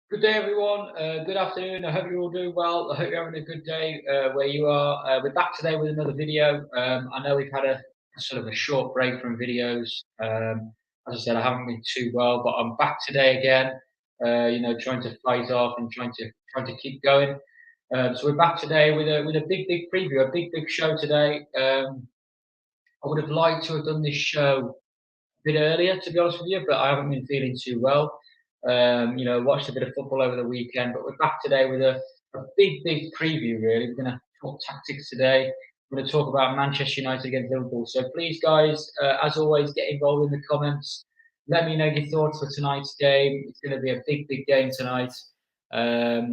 Good day, everyone. Good afternoon. I hope you're all doing well. I hope you're having a good day where you are. We're back today with another video. I know we've had a sort of a short break from videos. As I said, I haven't been too well, but I'm back today again. Trying to fight off and trying to keep going. So we're back today with a big preview, a big show today. I would have liked to have done this show bit earlier, to be honest with you, but I haven't been feeling too well. Watched a bit of football over the weekend, but we're back today with a big preview, really. We're going to talk tactics today. We're going to talk about Manchester United against Liverpool. So please, guys, as always, get involved in the comments. Let me know your thoughts for tonight's game. It's going to be a big game tonight. A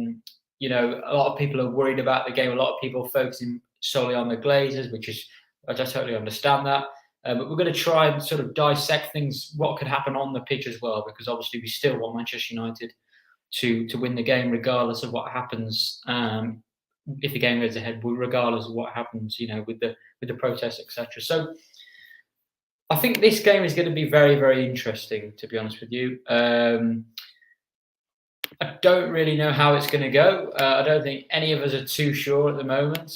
lot of people are worried about the game. A lot of people focusing solely on the Glazers, I totally understand that. But we're going to try and sort of dissect things, what could happen on the pitch as well, because obviously we still want Manchester United to win the game regardless of what happens. If the game goes ahead, regardless of what happens, with the protests, etc. So I think this game is going to be very interesting, to be honest with you. I don't really know how it's going to go. I don't think any of us are too sure at the moment.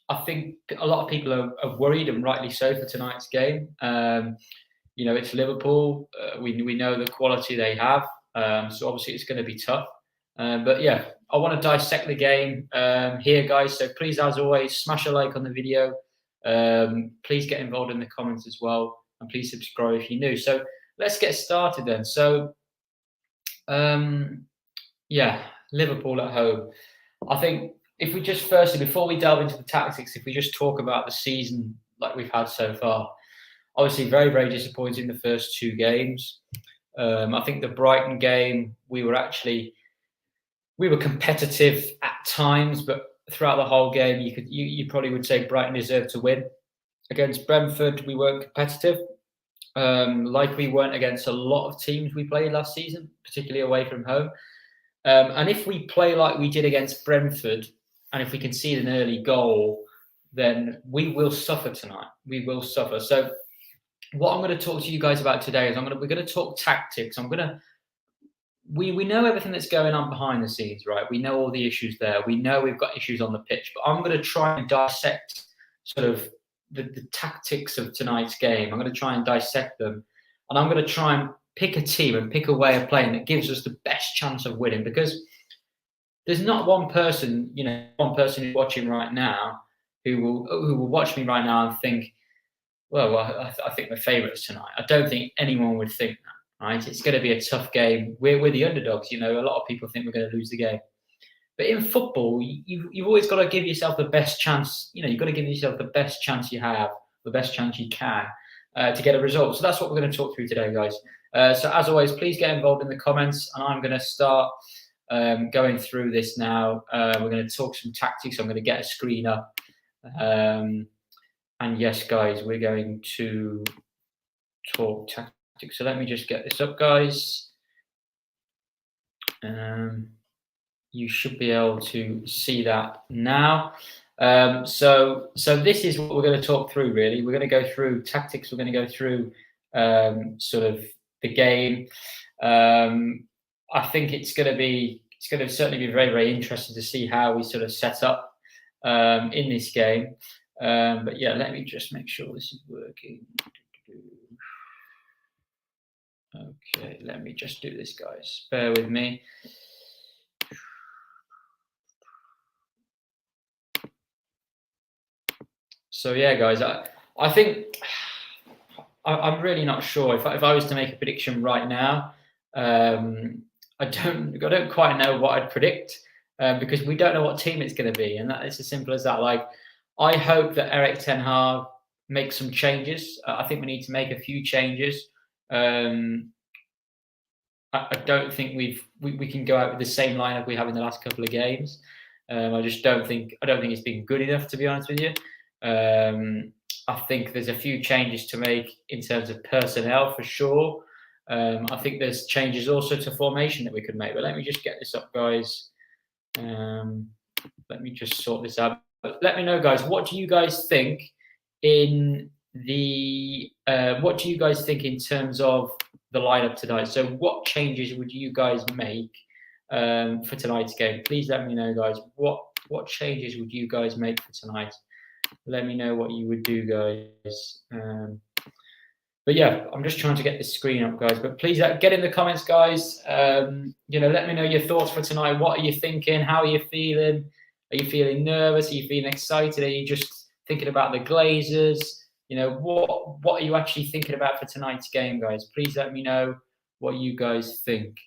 I think a lot of people are worried, and rightly so, for tonight's game. It's Liverpool. We know the quality they have, so obviously it's going to be tough. But yeah, I want to dissect the game here, guys. So please, as always, smash a like on the video. Please get involved in the comments as well, and please subscribe if you're new. So let's get started then. So Liverpool at home. I think if we just firstly, before we delve into the tactics, if we just talk about the season like we've had so far, obviously very disappointing the first two games. I think the Brighton game, we were competitive at times, but throughout the whole game, you probably would say Brighton deserved to win. Against Brentford, we weren't competitive, like we weren't against a lot of teams we played last season, particularly away from home. And if we play like we did against Brentford, and if we concede an early goal, then we will suffer tonight. We will suffer. So what I'm going to talk to you guys about today is we're going to talk tactics. We know everything that's going on behind the scenes, right? We know all the issues there. We know we've got issues on the pitch, but I'm going to try and dissect sort of the tactics of tonight's game. I'm going to try and dissect them, and I'm going to try and pick a team and pick a way of playing that gives us the best chance of winning, because there's not one person who's watching right now who will watch me right now and think, well, I think we're favourites tonight. I don't think anyone would think that, right? It's going to be a tough game. We're the underdogs. A lot of people think we're going to lose the game. But in football, you've always got to give yourself the best chance. You've got to give yourself the best chance you have, the best chance you can to get a result. So that's what we're going to talk through today, guys. So as always, please get involved in the comments, and I'm going to start going through this now. We're going to talk some tactics. I'm going to get a screen up. And yes, guys, we're going to talk tactics. So let me just get this up, guys. You should be able to see that now. So this is what we're going to talk through, really. We're going to go through tactics. We're going to go through sort of the game. I think it's going to certainly be very interesting to see how we sort of set up in this game. But yeah, let me just make sure this is working. Okay, let me just do this, guys. Bear with me. So yeah, guys, I think I'm really not sure. If I was to make a prediction right now, I don't quite know what I'd predict because we don't know what team it's going to be, and that it's as simple as that. Like, I hope that Eric Ten Hag makes some changes. I think we need to make a few changes. I don't think we can go out with the same lineup we have in the last couple of games. I just don't think it's been good enough, to be honest with you. I think there's a few changes to make in terms of personnel for sure. I think there's changes also to formation that we could make. But let me just get this up, guys. Let me just sort this out. But let me know, guys. What do you guys think in the? What do you guys think in terms of the lineup tonight? So, what changes would you guys make for tonight's game? Please let me know, guys. What changes would you guys make for tonight? Let me know what you would do, guys. But yeah, I'm just trying to get this screen up, guys. But please get in the comments, guys. Let me know your thoughts for tonight. What are you thinking? How are you feeling? Are you feeling nervous? Are you feeling excited? Are you just thinking about the Glazers? What are you actually thinking about for tonight's game, guys? Please let me know what you guys think.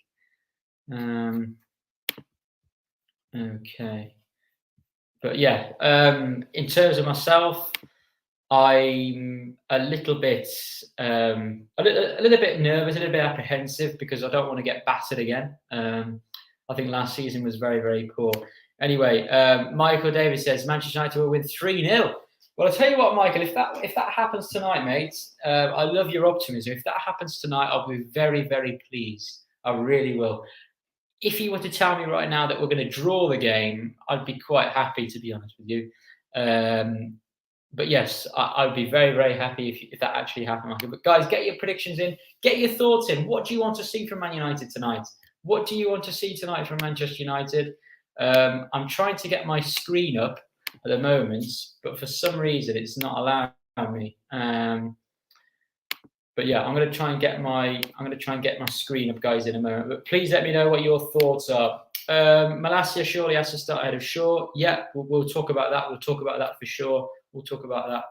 Okay. But yeah, in terms of myself, I'm a little bit nervous, a little bit apprehensive because I don't want to get battered again. I think last season was very, very poor. Anyway, Michael Davis says Manchester United will win 3-0. Well, I'll tell you what, Michael, if that happens tonight, mate, I love your optimism. If that happens tonight, I'll be very, very pleased. I really will. If you were to tell me right now that we're going to draw the game, I'd be quite happy, to be honest with you. But yes, I'd be very, very happy if that actually happened, Michael. But guys, get your predictions in. Get your thoughts in. What do you want to see from Man United tonight? What do you want to see tonight from Manchester United? I'm trying to get my screen up at the moment, but for some reason it's not allowing me. But yeah, I'm going to try and get my screen up, guys, in a moment. But please let me know what your thoughts are. Malacia surely has to start ahead of Shaw. Yeah, we'll talk about that. We'll talk about that for sure. We'll talk about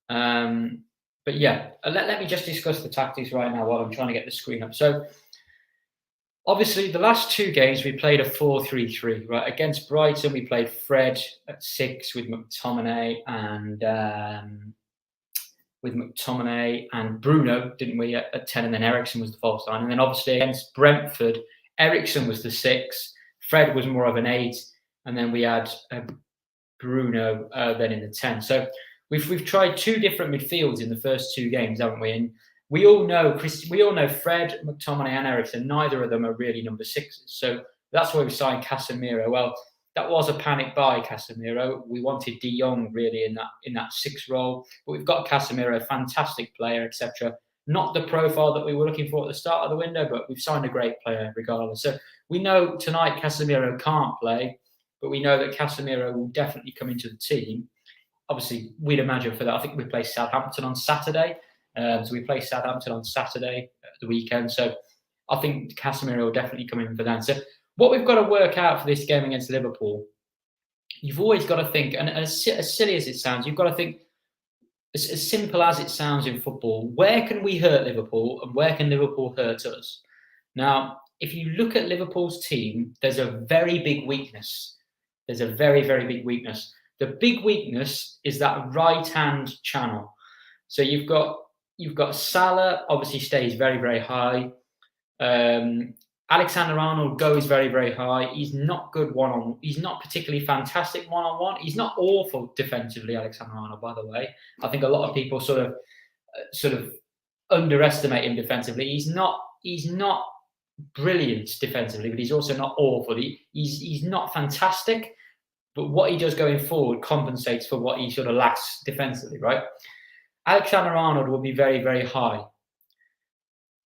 that. But yeah, let me just discuss the tactics right now while I'm trying to get the screen up. So obviously, the last two games we played a 4-3-3. Right, against Brighton, we played Fred at 6 with McTominay and Bruno, didn't we, at 10, and then Eriksen was the false nine. And then obviously against Brentford, Eriksen was the 6, Fred was more of an 8, and then we had Bruno then in the 10. So we've tried two different midfields in the first two games, haven't we? And we all know Fred, McTominay, and Eriksen. Neither of them are really number 6s. So that's why we signed Casemiro. Well, that was a panic buy, Casemiro. We wanted De Jong really in that 6 role, but we've got Casemiro, a fantastic player, etc. Not the profile that we were looking for at the start of the window, but we've signed a great player regardless. So we know tonight Casemiro can't play, but we know that Casemiro will definitely come into the team. Obviously, we'd imagine for that. I think we play Southampton on Saturday. So we play Southampton on Saturday at the weekend. So I think Casemiro will definitely come in for that. So what we've got to work out for this game against Liverpool, you've always got to think, and as silly as it sounds, you've got to think, as simple as it sounds in football, where can we hurt Liverpool and where can Liverpool hurt us? Now, if you look at Liverpool's team, there's a very big weakness. There's a very, very big weakness. The big weakness is that right-hand channel. So you've got Salah, obviously stays very, very high. Alexander-Arnold goes very, very high. He's not good one-on-one. He's not particularly fantastic one-on-one. He's not awful defensively, Alexander-Arnold, by the way. I think a lot of people sort of underestimate him defensively. He's not brilliant defensively, but he's also not awful. He's not fantastic, but what he does going forward compensates for what he sort of lacks defensively, right? Alexander-Arnold will be very, very high.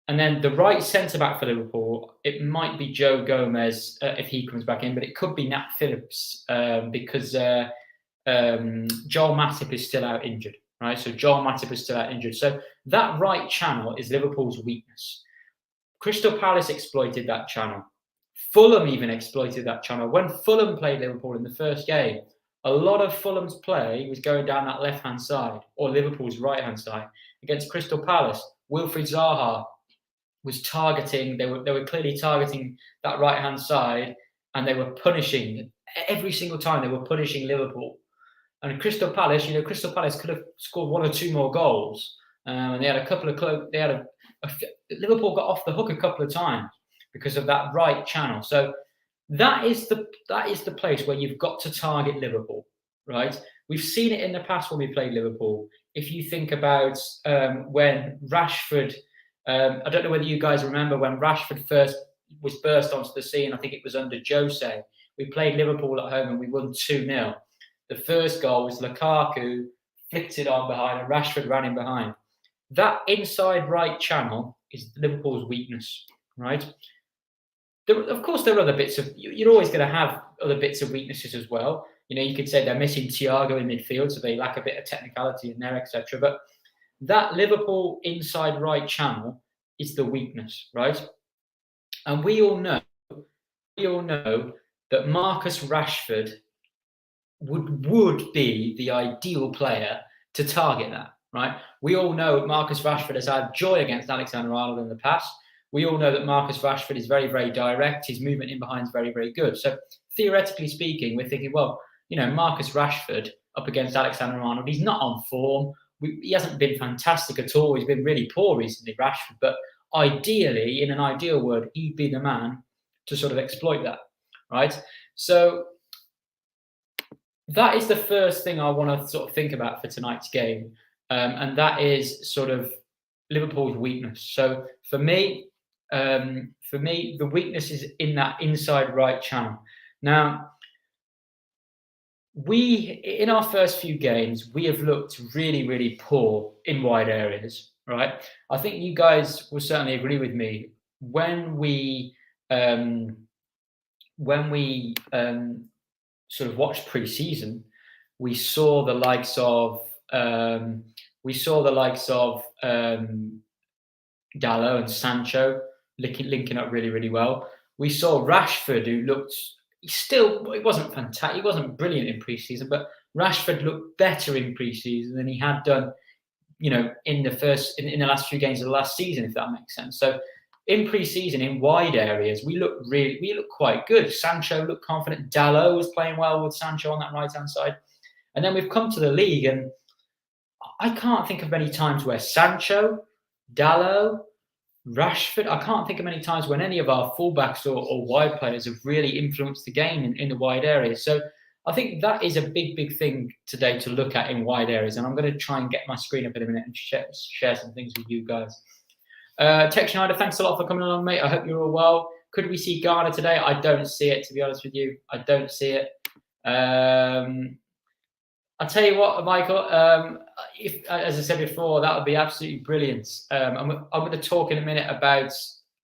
And then the right centre-back for Liverpool, it might be Joe Gomez if he comes back in, but it could be Nat Phillips because Joel Matip is still out injured. right? So Joel Matip is still out injured. So that right channel is Liverpool's weakness. Crystal Palace exploited that channel. Fulham even exploited that channel. When Fulham played Liverpool in the first game, a lot of Fulham's play was going down that left-hand side, or Liverpool's right-hand side. Against Crystal Palace, Wilfried Zaha was targeting, they were clearly targeting that right-hand side, and they were punishing, every single time they were punishing Liverpool. And Crystal Palace, Crystal Palace could have scored one or two more goals. And they had a couple of, Liverpool got off the hook a couple of times because of that right channel. So that is the place where you've got to target Liverpool, right? We've seen it in the past when we played Liverpool. If you think about when Rashford, I don't know whether you guys remember when Rashford first was burst onto the scene. I think it was under Jose. We played Liverpool at home and we won 2-0. The first goal was Lukaku flicked it on behind and Rashford ran in behind. That inside right channel is Liverpool's weakness, right? Of course, there are other bits of, you're always going to have other bits of weaknesses as well. You could say they're missing Thiago in midfield, so they lack a bit of technicality in there, etc. But that Liverpool inside right channel is the weakness, right? And we all know that Marcus Rashford would be the ideal player to target that, right? We all know Marcus Rashford has had joy against Alexander-Arnold in the past. We all know that Marcus Rashford is very, very direct. His movement in behind is very, very good. So theoretically speaking, we're thinking, well, Marcus Rashford up against Alexander-Arnold, he's not on form. He hasn't been fantastic at all. He's been really poor recently, Rashford. But ideally, in an ideal world, he'd be the man to sort of exploit that, right? So that is the first thing I want to sort of think about for tonight's game. And that is sort of Liverpool's weakness. So for me, the weakness is in that inside right channel. Now, in our first few games, we have looked really, really poor in wide areas, right? I think you guys will certainly agree with me. When we sort of watched pre-season, we saw the likes of Dalot and Sancho linking up really, really well. We saw Rashford, who looked it wasn't fantastic, he wasn't brilliant in pre-season, but Rashford looked better in pre-season than he had done, in the last few games of the last season, if that makes sense. So in pre-season, in wide areas, we looked quite good. Sancho looked confident. Dalot was playing well with Sancho on that right-hand side. And then we've come to the league, and I can't think of many times where Sancho, Dalot, Rashford, I can't think of many times when any of our fullbacks or wide players have really influenced the game in the wide areas. So I think that is a big, big thing today to look at in wide areas. And I'm going to try and get my screen up in a minute and share some things with you guys. Tech Schneider, thanks a lot for coming along, mate. I hope you're all well. Could we see Ghana today? I don't see it, to be honest with you. I don't see it. I'll tell you what, Michael, if, as I said before, that would be absolutely brilliant. I'm going to talk in a minute about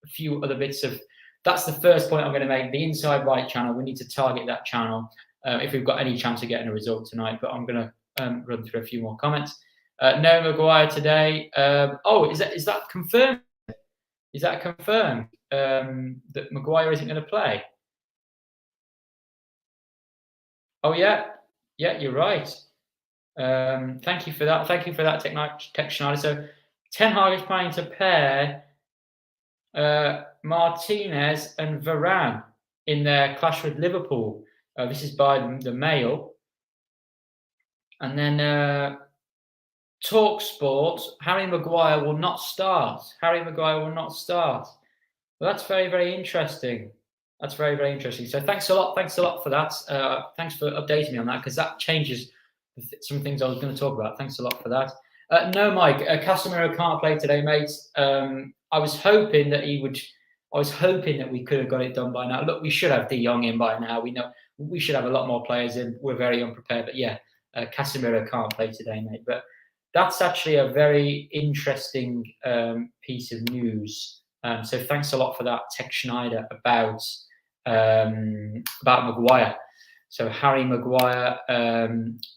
a few other bits of, that's the first point I'm going to make, the inside right channel. We need to target that channel if we've got any chance of getting a result tonight, but I'm going to run through a few more comments. No Maguire today. Is that confirmed? Is that confirmed that Maguire isn't going to play? Oh, yeah. Yeah, you're right. Thank you for that. Thank you for that, Tech Schneider. So Ten Hag is planning to pair Martinez and Varane in their clash with Liverpool. This is by the Mail. And then TalkSport, Harry Maguire will not start. Harry Maguire will not start. Well, that's very, very interesting. That's very, very interesting. So thanks a lot. Thanks a lot for that. Thanks for updating me on that, because that changes some things I was going to talk about. Thanks a lot for that. No, Mike, Casemiro can't play today, mate. I was hoping that he would. I was hoping that we could have got it done by now. Look, we should have De Jong in by now. We know we should have a lot more players in. We're very unprepared, but yeah, Casemiro can't play today, mate. But that's actually a very interesting piece of news. So thanks a lot for that, Tech Schneider, about Maguire. So Harry Maguire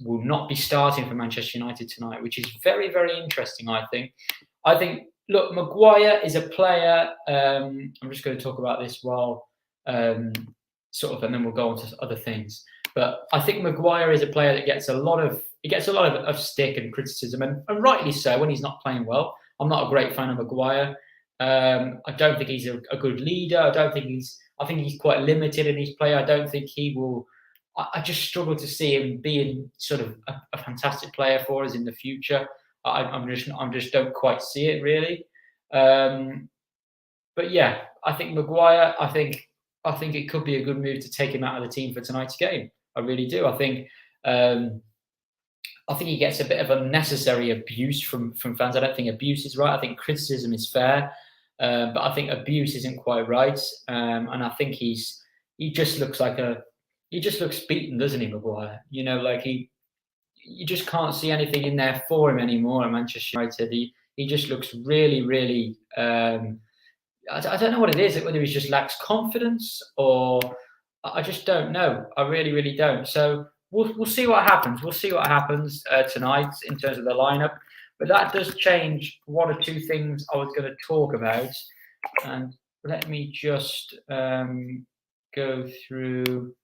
will not be starting for Manchester United tonight, which is very, very interesting, I think. Look, Maguire is a player. I'm just going to talk about this while and then we'll go on to other things. But I think Maguire is a player that gets a lot of stick and criticism, and rightly so when he's not playing well. I'm not a great fan of Maguire. I don't think he's a good leader. I think he's quite limited in his play. I don't think he will. I just struggle to see him being sort of a fantastic player for us in the future. I just don't quite see it really. But yeah, I think Maguire. I think it could be a good move to take him out of the team for tonight's game. I really do. I think he gets a bit of unnecessary abuse from fans. I don't think abuse is right. I think criticism is fair, but I think abuse isn't quite right. And I think he just looks beaten, doesn't he, Maguire? You just can't see anything in there for him anymore at Manchester United. He just looks really, really. I don't know what it is, whether he just lacks confidence or I just don't know. I really, really don't. So we'll see what happens. We'll see what happens tonight in terms of the lineup. But that does change one or two things I was going to talk about. And let me just go through.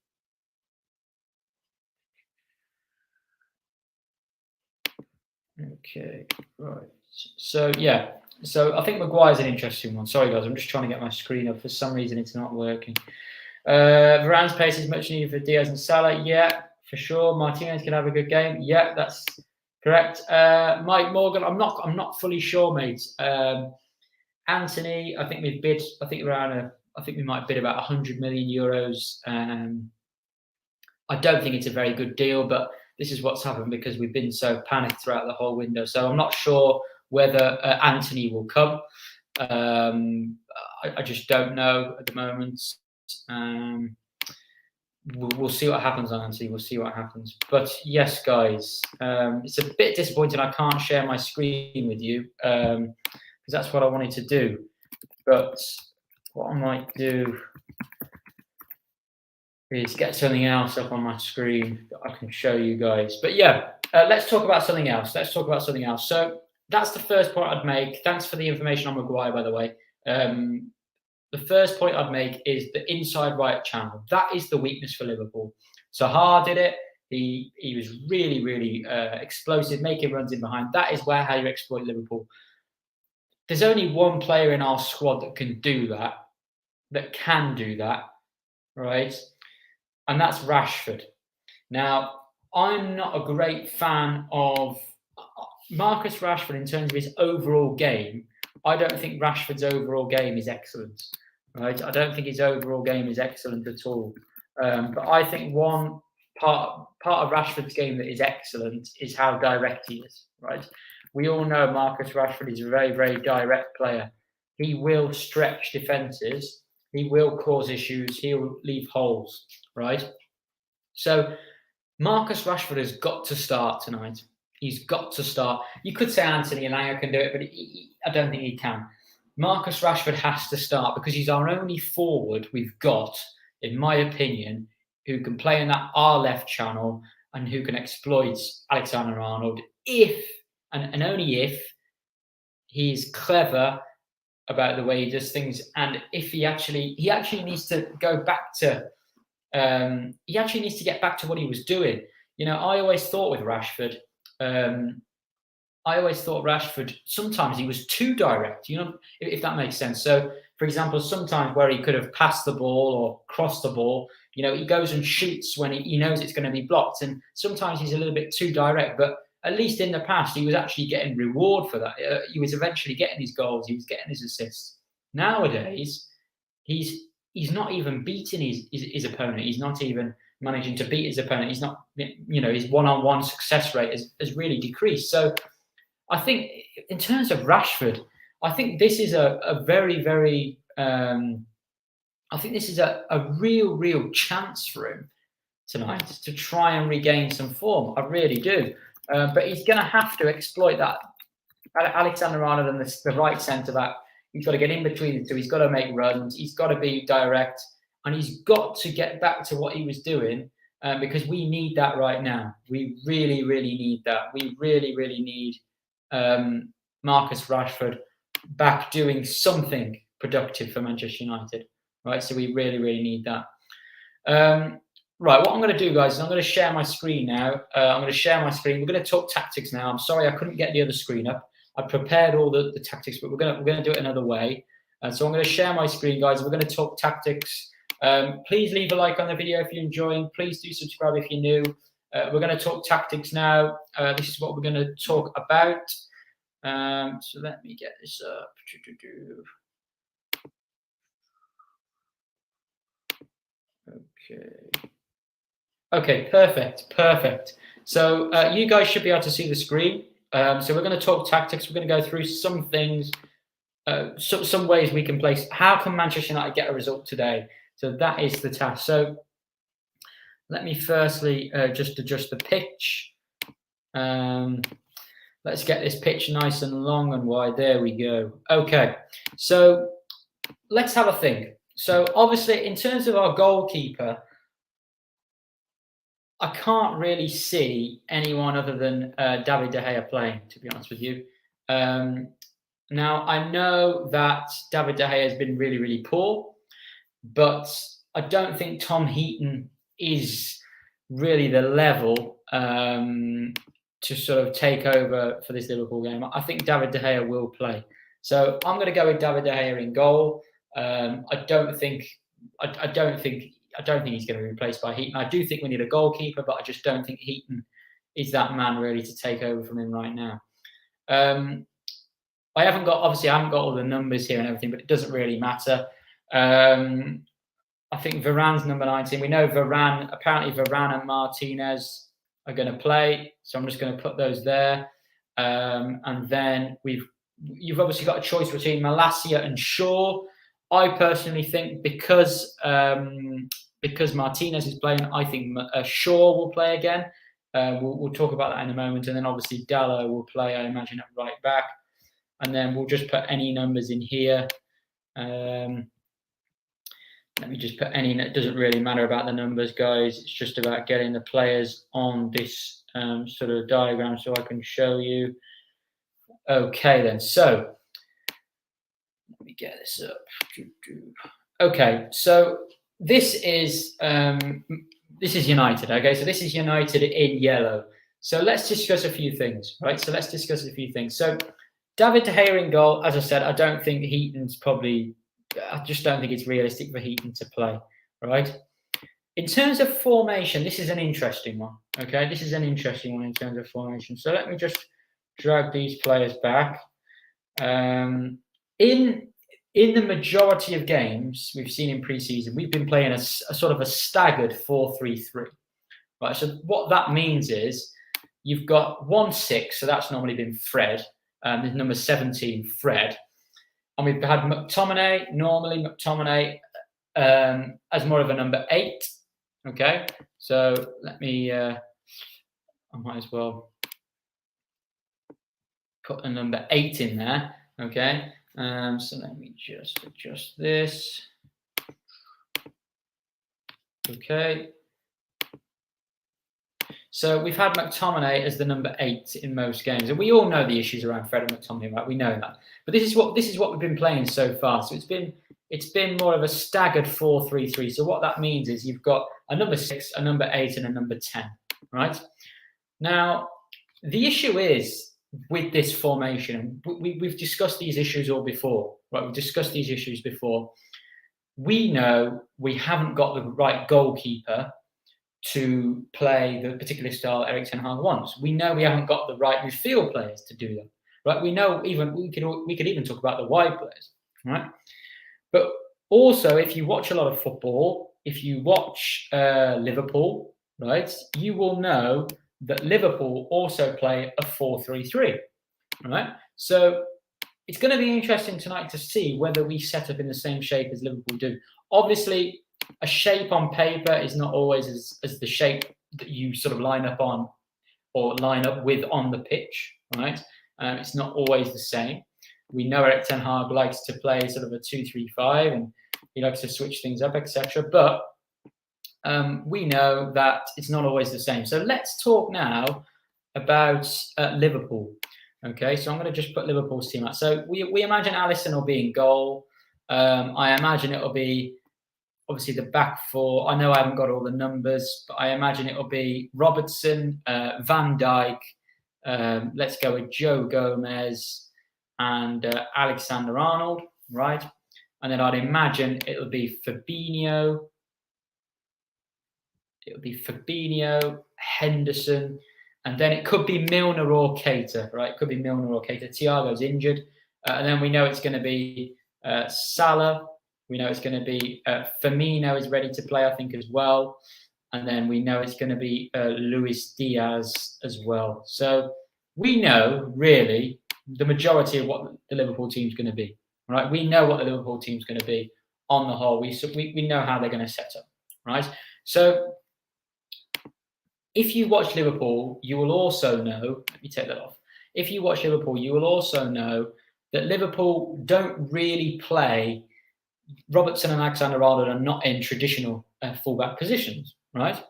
Okay, right. So yeah. So I think Maguire's an interesting one. Sorry, guys. I'm just trying to get my screen up. For some reason, it's not working. Varane's pace is much needed for Diaz and Salah. Yeah, for sure. Martinez can have a good game. Yeah, that's correct. Mike Morgan, I'm not fully sure, mate. Anthony, I think we bid. I think we might bid about 100 million euros. I don't think it's a very good deal, but this is what's happened because we've been so panicked throughout the whole window. So I'm not sure whether Anthony will come. I just don't know at the moment. We'll see what happens on Anthony. We'll see what happens. But yes, guys, it's a bit disappointing I can't share my screen with you because that's what I wanted to do. But what I might do is get something else up on my screen that I can show you guys. But yeah, let's talk about something else. So that's the first point I'd make. Thanks for the information on Maguire, by the way. The first point I'd make is the inside right channel. That is the weakness for Liverpool. Zaha did it. He was really, really explosive, making runs in behind. That is how you exploit Liverpool. There's only one player in our squad that can do that, right? And that's Rashford. Now, I'm not a great fan of Marcus Rashford in terms of his overall game. I don't think Rashford's overall game is excellent, right? I don't think his overall game is excellent at all. But I think one part of Rashford's game that is excellent is how direct he is, right? We all know Marcus Rashford is a very, very direct player. He will stretch defences. He will cause issues. He'll leave holes, right? So Marcus Rashford has got to start tonight. He's got to start. You could say Anthony Elanga can do it, but I don't think he can. Marcus Rashford has to start because he's our only forward we've got, in my opinion, who can play in that R left channel and who can exploit Alexander-Arnold if, and only if, he's clever about the way he does things, and if he actually needs to go back to, he actually needs to get back to what he was doing. I always thought with Rashford, sometimes he was too direct, if that makes sense. So, for example, sometimes where he could have passed the ball or crossed the ball, he goes and shoots when he knows it's going to be blocked. And sometimes he's a little bit too direct, but at least in the past, he was actually getting reward for that. He was eventually getting his goals. He was getting his assists. Nowadays, he's not even beating his opponent. He's not even managing to beat his opponent. He's not, his one-on-one success rate has really decreased. So I think in terms of Rashford, I think this is a very, very, I think this is a real chance for him tonight to try and regain some form. I really do. But he's going to have to exploit that. Alexander-Arnold and the right centre-back, he's got to get in between the two. He's got to make runs. He's got to be direct. And he's got to get back to what he was doing because we need that right now. We really, really need that. We really, really need Marcus Rashford back doing something productive for Manchester United, right? So we really, really need that. Right, what I'm going to do, guys, is I'm going to share my screen now. I'm going to share my screen. We're going to talk tactics now. I'm sorry I couldn't get the other screen up. I prepared all the tactics, but we're going to do it another way. So I'm going to share my screen, guys. We're going to talk tactics. Please leave a like on the video if you're enjoying. Please do subscribe if you're new. We're going to talk tactics now. This is what we're going to talk about. So let me get this up. Okay, perfect. So you guys should be able to see the screen. So we're going to talk tactics. We're going to go through some things, some ways we can place. How can Manchester United get a result today? So that is the task. So let me firstly just adjust the pitch. Let's get this pitch nice and long and wide. There we go. Okay, so let's have a think. So obviously, in terms of our goalkeeper, I can't really see anyone other than David De Gea playing, to be honest with you. Now, I know that David De Gea has been really, really poor, but I don't think Tom Heaton is really the level to sort of take over for this Liverpool game. I think David De Gea will play. So I'm going to go with David De Gea in goal. I don't think he's going to be replaced by Heaton. I do think we need a goalkeeper, but I just don't think Heaton is that man really to take over from him right now. I haven't got all the numbers here and everything, but it doesn't really matter. I think Varane's number 19. We know apparently Varane and Martinez are going to play, so I'm just going to put those there. And then you've obviously got a choice between Malacia and Shaw. I personally think because Martinez is playing, I think Shaw will play again. We'll talk about that in a moment, and then obviously Dallo will play, I imagine, at right back, and then we'll just put any numbers in here. Let me just put any. It doesn't really matter about the numbers, guys. It's just about getting the players on this sort of diagram so I can show you. Okay, then. So let me get this up. Okay, so this is United. Okay, so this is United in yellow. So let's discuss a few things, right? So David De Gea in goal. As I said, I don't think Heaton's I just don't think it's realistic for Heaton to play, right? In terms of formation, this is an interesting one. Okay, this is an interesting one in terms of formation. So let me just drag these players back. In the majority of games we've seen in pre-season, we've been playing a sort of a staggered 4-3-3. Right. So what that means is you've got 1-6, so that's normally been Fred. There's number 17, Fred. And we've had McTominay, as more of a number 8. Okay. So let me, I might as well put a number 8 in there. Okay. So let me just adjust this. Okay. So we've had McTominay as the number 8 in most games, and we all know the issues around Fred and McTominay, right? We know that, but this is what we've been playing so far. So it's been more of a staggered 4-3-3. So what that means is you've got a number 6, a number 8, and a number 10, right? Now the issue is with this formation, we've discussed these issues all before, right? We've discussed these issues before. We know we haven't got the right goalkeeper to play the particular style Erik ten Hag wants. We know we haven't got the right midfield players to do that, right? We know we could even talk about the wide players, right? But also, if you watch a lot of football, if you watch Liverpool, right, you will know that Liverpool also play a 4-3-3, right? So it's going to be interesting tonight to see whether we set up in the same shape as Liverpool do. Obviously, a shape on paper is not always as the shape that you sort of line up on or line up with on the pitch, right? It's not always the same. We know Erik ten Hag likes to play sort of a 2-3-5, and he likes to switch things up, etc. But we know that it's not always the same. So let's talk now about Liverpool. Okay, so I'm going to just put Liverpool's team out. So we imagine Alisson will be in goal. I imagine it'll be obviously the back four. I know I haven't got all the numbers, but I imagine it'll be Robertson, Van Dijk. Let's go with Joe Gomez and Alexander Arnold, right? And then I'd imagine it'll be Fabinho. It'll be Fabinho, Henderson, and then it could be Milner or Keita, right? It could be Milner or Keita. Thiago's injured. And then we know it's going to be Salah. We know it's going to be Firmino is ready to play, I think, as well. And then we know it's going to be Luis Diaz as well. So we know, really, the majority of what the Liverpool team's going to be, right? We know what the Liverpool team's going to be on the whole. We know how they're going to set up, right? So if you watch Liverpool, you will also know, let me take that off. If you watch Liverpool, you will also know that Liverpool don't really play. Robertson and Alexander-Arnold are not in traditional fullback positions, right?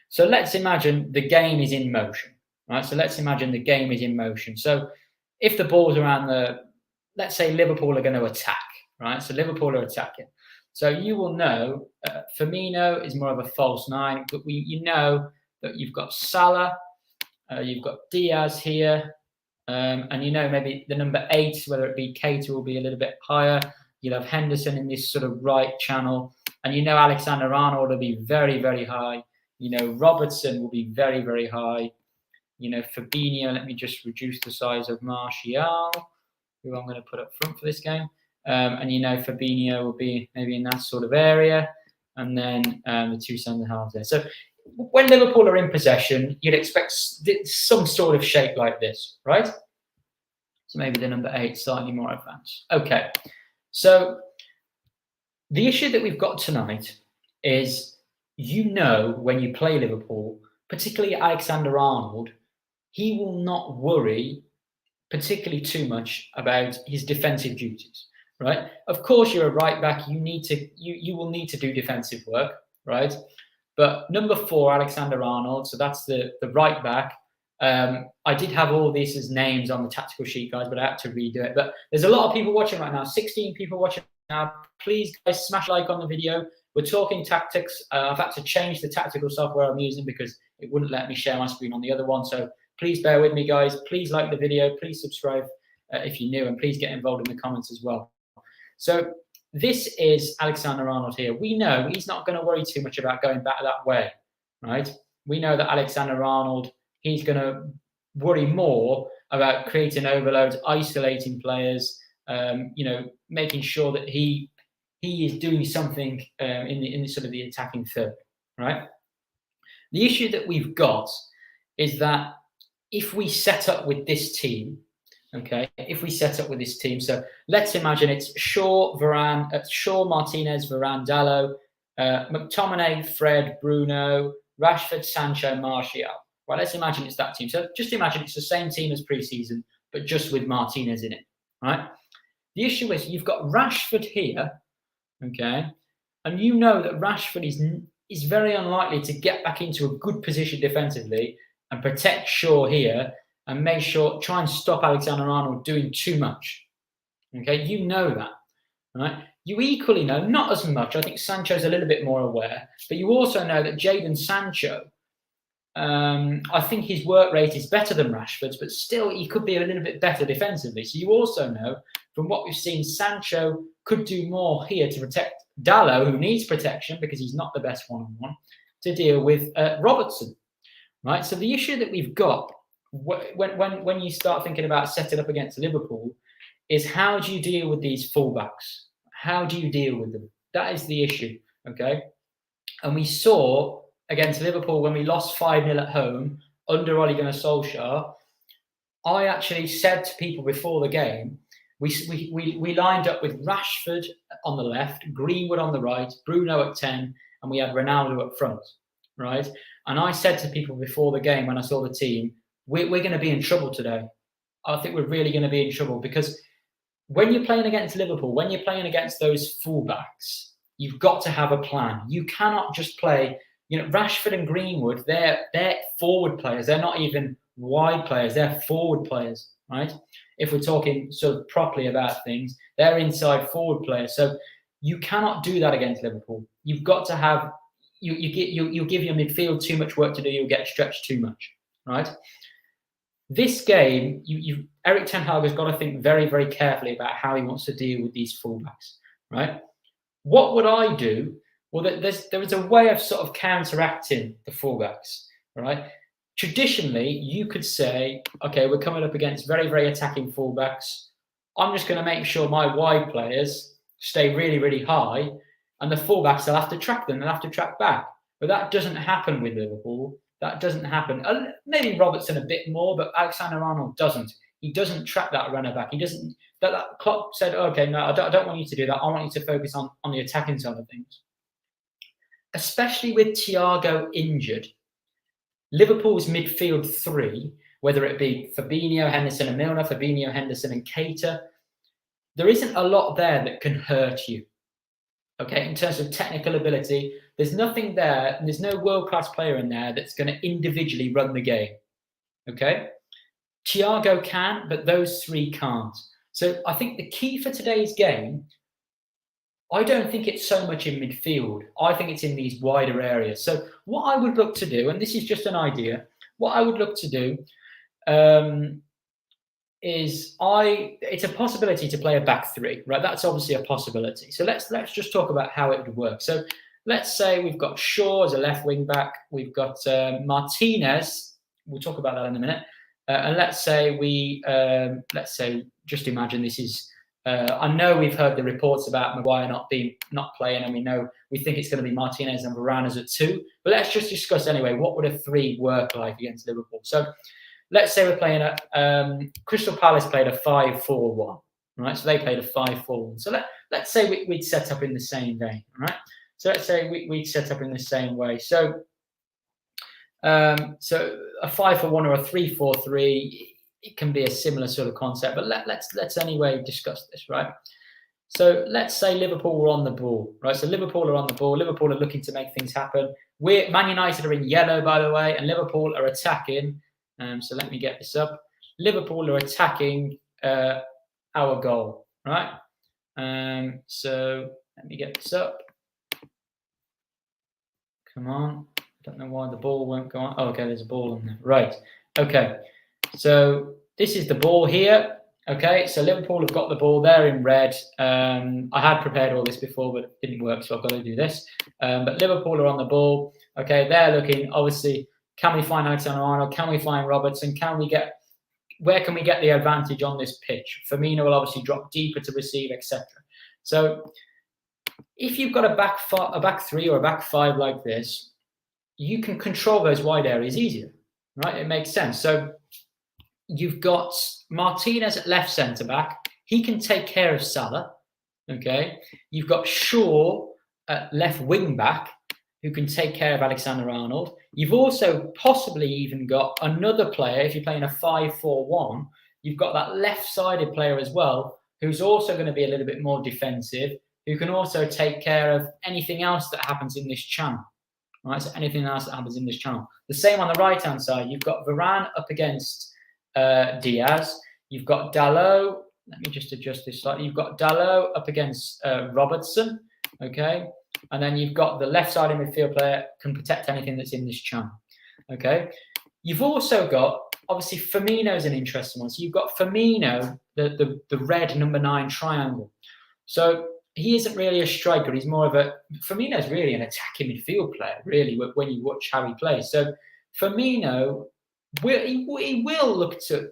So let's imagine the game is in motion, right? So let's imagine the game is in motion. So if the ball's around let's say Liverpool are going to attack, right? So Liverpool are attacking. So you will know Firmino is more of a false nine, but you know that you've got Salah, you've got Diaz here, and you know maybe the number 8, whether it be Keita, will be a little bit higher. You'll have Henderson in this sort of right channel, and you know Alexander-Arnold will be very, very high. You know Robertson will be very, very high. You know Fabinho. Let me just reduce the size of Martial, who I'm going to put up front for this game. And you know Fabinho will be maybe in that sort of area, and then the two centre halves there. So when Liverpool are in possession, you'd expect some sort of shape like this, right? So maybe the number 8 slightly more advanced. Okay. So the issue that we've got tonight is, you know, when you play Liverpool, particularly Alexander-Arnold, he will not worry particularly too much about his defensive duties, right? Of course, you're a right back. You will need to do defensive work, right? But number 4, Alexander-Arnold, so that's the right back. I did have all these as names on the tactical sheet, guys, but I had to redo it. But there's a lot of people watching right now, 16 people watching now. Please, guys, smash like on the video. We're talking tactics. I've had to change the tactical software I'm using because it wouldn't let me share my screen on the other one. So please bear with me, guys. Please like the video. Please subscribe if you're new, and please get involved in the comments as well. So this is Alexander-Arnold here. We know he's not going to worry too much about going back that way, right? We know that Alexander-Arnold, he's going to worry more about creating overloads, isolating players, you know, making sure that he is doing something in the sort of the attacking third, right? The issue that we've got is that if we set up with this team, okay, if we set up with this team, so let's imagine it's Shaw, Martinez, Varane, Dalot, McTominay, Fred, Bruno, Rashford, Sancho, Martial. Well, let's imagine it's that team. So just imagine it's the same team as pre-season, but just with Martinez in it, right? The issue is you've got Rashford here, okay, and you know that Rashford is very unlikely to get back into a good position defensively and protect Shaw here and try and stop Alexander-Arnold doing too much. Okay, you know that, right? You equally know, not as much, I think Sancho's a little bit more aware, but you also know that Jadon Sancho, I think his work rate is better than Rashford's, but still he could be a little bit better defensively. So you also know, from what we've seen, Sancho could do more here to protect Dalot, who needs protection because he's not the best one-on-one, to deal with Robertson, right? So the issue that we've got when you start thinking about setting up against Liverpool is, how do you deal with these fullbacks? How do you deal with them? That is the issue, okay? And we saw against Liverpool when we lost 5-0 at home under Ole Gunnar Solskjaer, I actually said to people before the game, we lined up with Rashford on the left, Greenwood on the right, Bruno at 10, and we had Ronaldo up front, right? And I said to people before the game when I saw the team, we're going to be in trouble today. I think we're really going to be in trouble, because when you're playing against Liverpool, when you're playing against those fullbacks, you've got to have a plan. You cannot just play You know, Rashford and Greenwood, they're forward players. They're not even wide players. They're forward players, right? If we're talking sort of properly about things, they're inside forward players. So you cannot do that against Liverpool. You've got to have you give your midfield too much work to do. You'll get stretched too much, right? This game, Eric Ten Hag has got to think very, very carefully about how he wants to deal with these fullbacks, right? What would I do? Well, there is a way of sort of counteracting the fullbacks, right? Traditionally, you could say, okay, we're coming up against very, very attacking fullbacks. I'm just going to make sure my wide players stay really, really high, and the fullbacks, they'll have to track them, they'll have to track back. But that doesn't happen with Liverpool. That doesn't happen. Maybe Robertson a bit more, but Alexander-Arnold doesn't. He doesn't track that runner back. He doesn't. That Klopp said, okay, no, I don't want you to do that. I want you to focus on the attacking side of things. Especially with Thiago injured, Liverpool's midfield three, whether it be Fabinho, Henderson and Milner, Fabinho, Henderson and Keita, there isn't a lot there that can hurt you. Okay, in terms of technical ability, there's nothing there, and there's no world-class player in there that's going to individually run the game. Okay? Thiago can, but those three can't. So I think the key for today's game, I don't think it's so much in midfield. I think it's in these wider areas. So what I would look to do, and this is just an idea, what I would look to do it's a possibility to play a back three, right? That's obviously a possibility. So let's just talk about how it would work. So let's say we've got Shaw as a left wing back. We've got Martinez. We'll talk about that in a minute. And let's say just imagine this is. I know we've heard the reports about Maguire not playing, and we think it's going to be Martinez and Varane as a two. But let's just discuss anyway. What would a three work like against Liverpool? So let's say we're playing Crystal Palace played a 5-4-1, right? So they played a 5-4-1. So let's say we'd set up in the same vein, right? So let's say we'd set up in the same way. So so a 5-4-1 or a 3-4-3, it can be a similar sort of concept. But let's anyway discuss this, right? So let's say Liverpool were on the ball, right? So Liverpool are on the ball. Liverpool are looking to make things happen. Man United are in yellow, by the way, and Liverpool are attacking. So let me get this up. Liverpool are attacking our goal, right? So let me get this up. Come on. I don't know why the ball won't go on. Oh, okay, there's a ball on there. Right. Okay. So this is the ball here. Okay, so Liverpool have got the ball. They're in red. I had prepared all this before, but it didn't work, so I've got to do this. But Liverpool are on the ball. Okay, they're looking, obviously, can we find Alexander-Arnold? Can we find Robertson? Where can we get the advantage on this pitch? Firmino will obviously drop deeper to receive, etc. So if you've got a back three or a back five like this, you can control those wide areas easier, right? It makes sense. So you've got Martinez at left centre back. He can take care of Salah. Okay. You've got Shaw at left wing back, who can take care of Alexander-Arnold. You've also possibly even got another player, if you're playing a 5-4-1, you've got that left-sided player as well, who's also going to be a little bit more defensive, who can also take care of anything else that happens in this channel. Right? So anything else that happens in this channel. The same on the right-hand side. You've got Varane up against Diaz. You've got Dalot. Let me just adjust this slightly. You've got Dalot up against Robertson. Okay. And then you've got the left-sided midfield player can protect anything that's in this channel. Okay. You've also got, obviously, Firmino's an interesting one. So you've got Firmino, the red number 9 triangle. So he isn't really a striker. He's more of Firmino's really an attacking midfield player, really, when you watch how he plays. So Firmino, he will look to,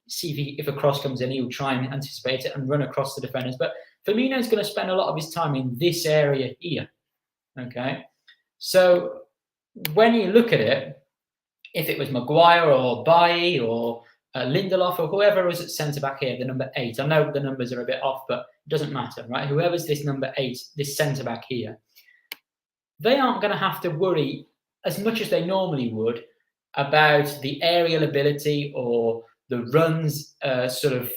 see if a cross comes in, he'll try and anticipate it and run across the defenders. But Firmino's going to spend a lot of his time in this area here. Okay. So when you look at it, if it was Maguire or Bailly or Lindelof or whoever was at centre-back here, the number 8, I know the numbers are a bit off, but it doesn't matter, right? Whoever's this number 8, this centre-back here, they aren't going to have to worry as much as they normally would about the aerial ability or the runs sort of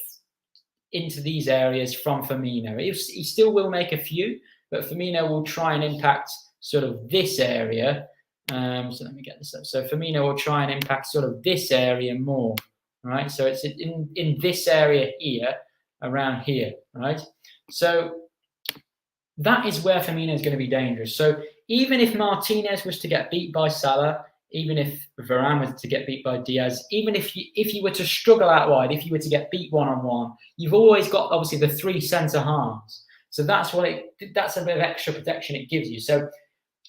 into these areas from Firmino. He still will make a few, but Firmino will try and impact sort of this area So let me get this up. So Firmino will try and impact sort of this area more, right? So it's in this area here, around here, right? So that is where Firmino is going to be dangerous. So even if Martinez was to get beat by Salah, even if Varane was to get beat by Diaz, even if you were to struggle out wide, if you were to get beat one-on-one, you've always got obviously the three centre halves. So that's a bit of extra protection it gives you. So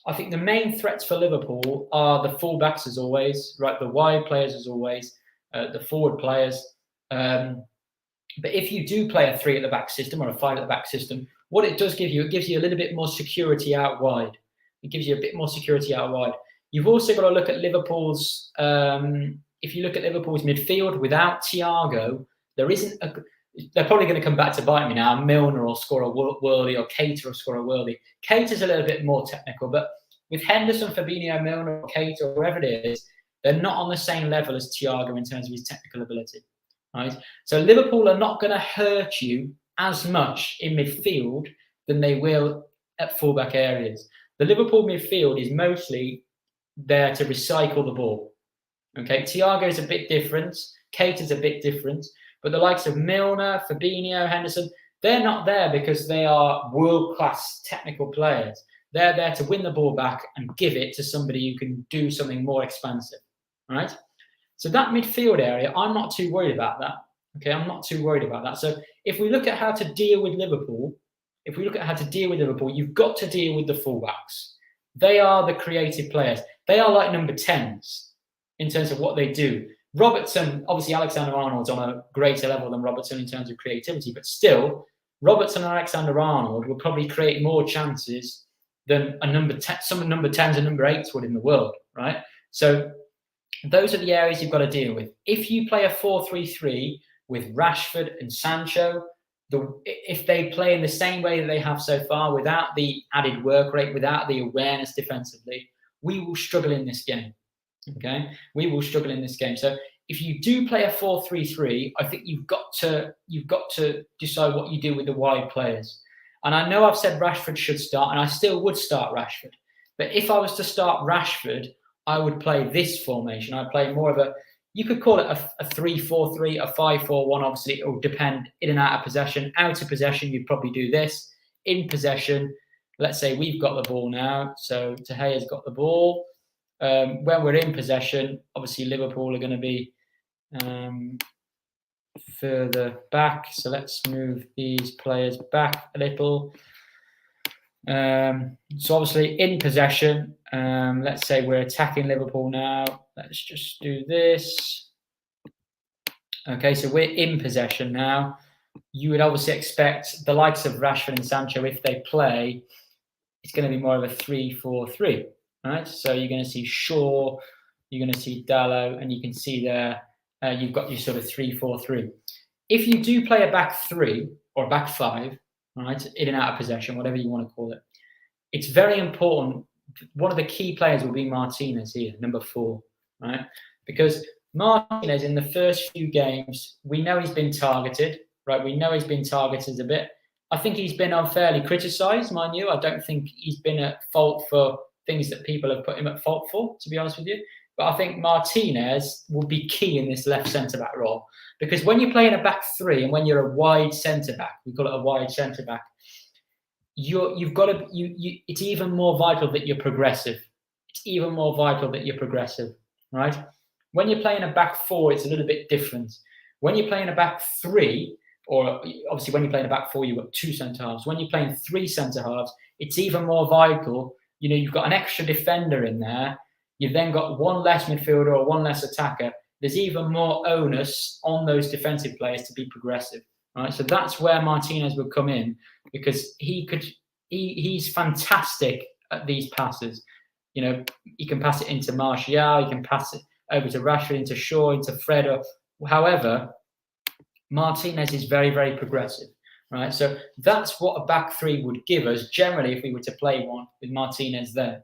I think the main threats for Liverpool are the fullbacks as always, right? The wide players as always, the forward players. But if you do play a 3 at the back system or a 5 at the back system, what it does give you, it gives you a little bit more security out wide. It gives you a bit more security out wide. You've also got to look at Liverpool's, if you look at Liverpool's midfield, without Thiago, there isn't a, they're probably going to come back to bite me now. Milner will score a worldie or Keita will score a worldie. Keita's a little bit more technical, but with Henderson, Fabinho, Milner, or Keita, or whoever it is, they're not on the same level as Thiago in terms of his technical ability. Right? So Liverpool are not going to hurt you as much in midfield than they will at fullback areas. The Liverpool midfield is mostly there to recycle the ball. Okay, Thiago is a bit different. Keita's a bit different. But the likes of Milner, Fabinho, Henderson, they're not there because they are world-class technical players. They're there to win the ball back and give it to somebody who can do something more expansive. Right? So that midfield area, I'm not too worried about that. Okay, I'm not too worried about that. So if we look at how to deal with Liverpool, you've got to deal with the fullbacks. They are the creative players. They are like number 10s in terms of what they do. Robertson, obviously Alexander-Arnold's on a greater level than Robertson in terms of creativity, but still, Robertson and Alexander-Arnold will probably create more chances than some number 10s and number 8s would in the world, right? So those are the areas you've got to deal with. If you play a 4-3-3 with Rashford and Sancho, if they play in the same way that they have so far, without the added work rate, without the awareness defensively, we will struggle in this game. Okay, we will struggle in this game. So if you do play a 4-3-3, I think you've got to decide what you do with the wide players. And I know I've said Rashford should start, and I still would start Rashford. But if I was to start Rashford, I would play this formation. I'd play more of you could call it a 3-4-3, a 5-4-1. Obviously, it will depend in and out of possession. Out of possession, you'd probably do this. In possession, let's say we've got the ball now. So De Gea's got the ball. When we're in possession, obviously Liverpool are going to be further back. So let's move these players back a little. So obviously in possession, let's say we're attacking Liverpool now. Let's just do this. Okay, so we're in possession now. You would obviously expect the likes of Rashford and Sancho, if they play, it's going to be more of a 3-4-3. Right? So you're going to see Shaw, you're going to see Dalot, and you can see there you've got your sort of 3-4-3. If you do play a back 3 or a back 5, right, in and out of possession, whatever you want to call it, it's very important. One of the key players will be Martinez here, number 4, right? Because Martinez, in the first few games, we know he's been targeted, right? We know he's been targeted a bit. I think he's been unfairly criticised, mind you. I don't think he's been at fault for things that people have put him at fault for, to be honest with you. But I think Martinez will be key in this left centre-back role. Because when you're playing a back 3 and when you're a wide centre-back, we call it a wide centre-back, you've got to, it's even more vital that you're progressive. It's even more vital that you're progressive, right? When you're playing a back 4, it's a little bit different. When you're playing a back 3, or obviously when you're playing a back 4, you've got 2 centre-halves. When you're playing 3 centre-halves, it's even more vital. You know, you've got an extra defender in there. You've then got one less midfielder or one less attacker. There's even more onus on those defensive players to be progressive, right? So that's where Martinez would come in, because he's fantastic at these passes. You know, he can pass it into Martial, he can pass it over to Rashford, into Shaw, into Fred. However, Martinez is very, very progressive, right? So that's what a back 3 would give us generally if we were to play one with Martinez there.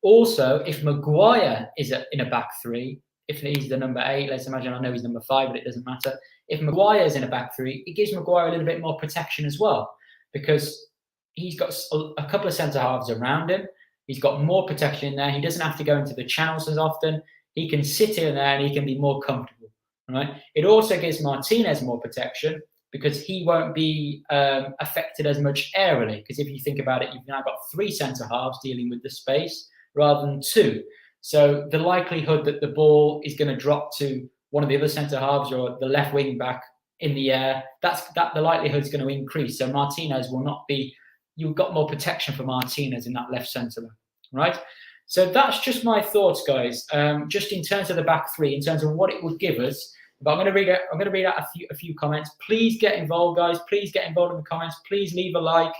Also, if Maguire is in a back 3, if he's the number 8, let's imagine, I know he's number 5, but it doesn't matter. If Maguire is in a back 3, it gives Maguire a little bit more protection as well, because he's got a couple of centre-halves around him. He's got more protection in there. He doesn't have to go into the channels as often. He can sit in there and he can be more comfortable, right? It also gives Martinez more protection because he won't be affected as much aerially. Because if you think about it, you've now got 3 centre halves dealing with the space rather than 2. So the likelihood that the ball is going to drop to one of the other centre halves or the left wing back in the air, that the likelihood is going to increase. So Martinez will not be. You've got more protection for Martinez in that left centre back, right? So that's just my thoughts, guys. Just in terms of the back 3, in terms of what it would give us. But I'm going to read out a few comments. Please get involved, guys. Please get involved in the comments. Please leave a like.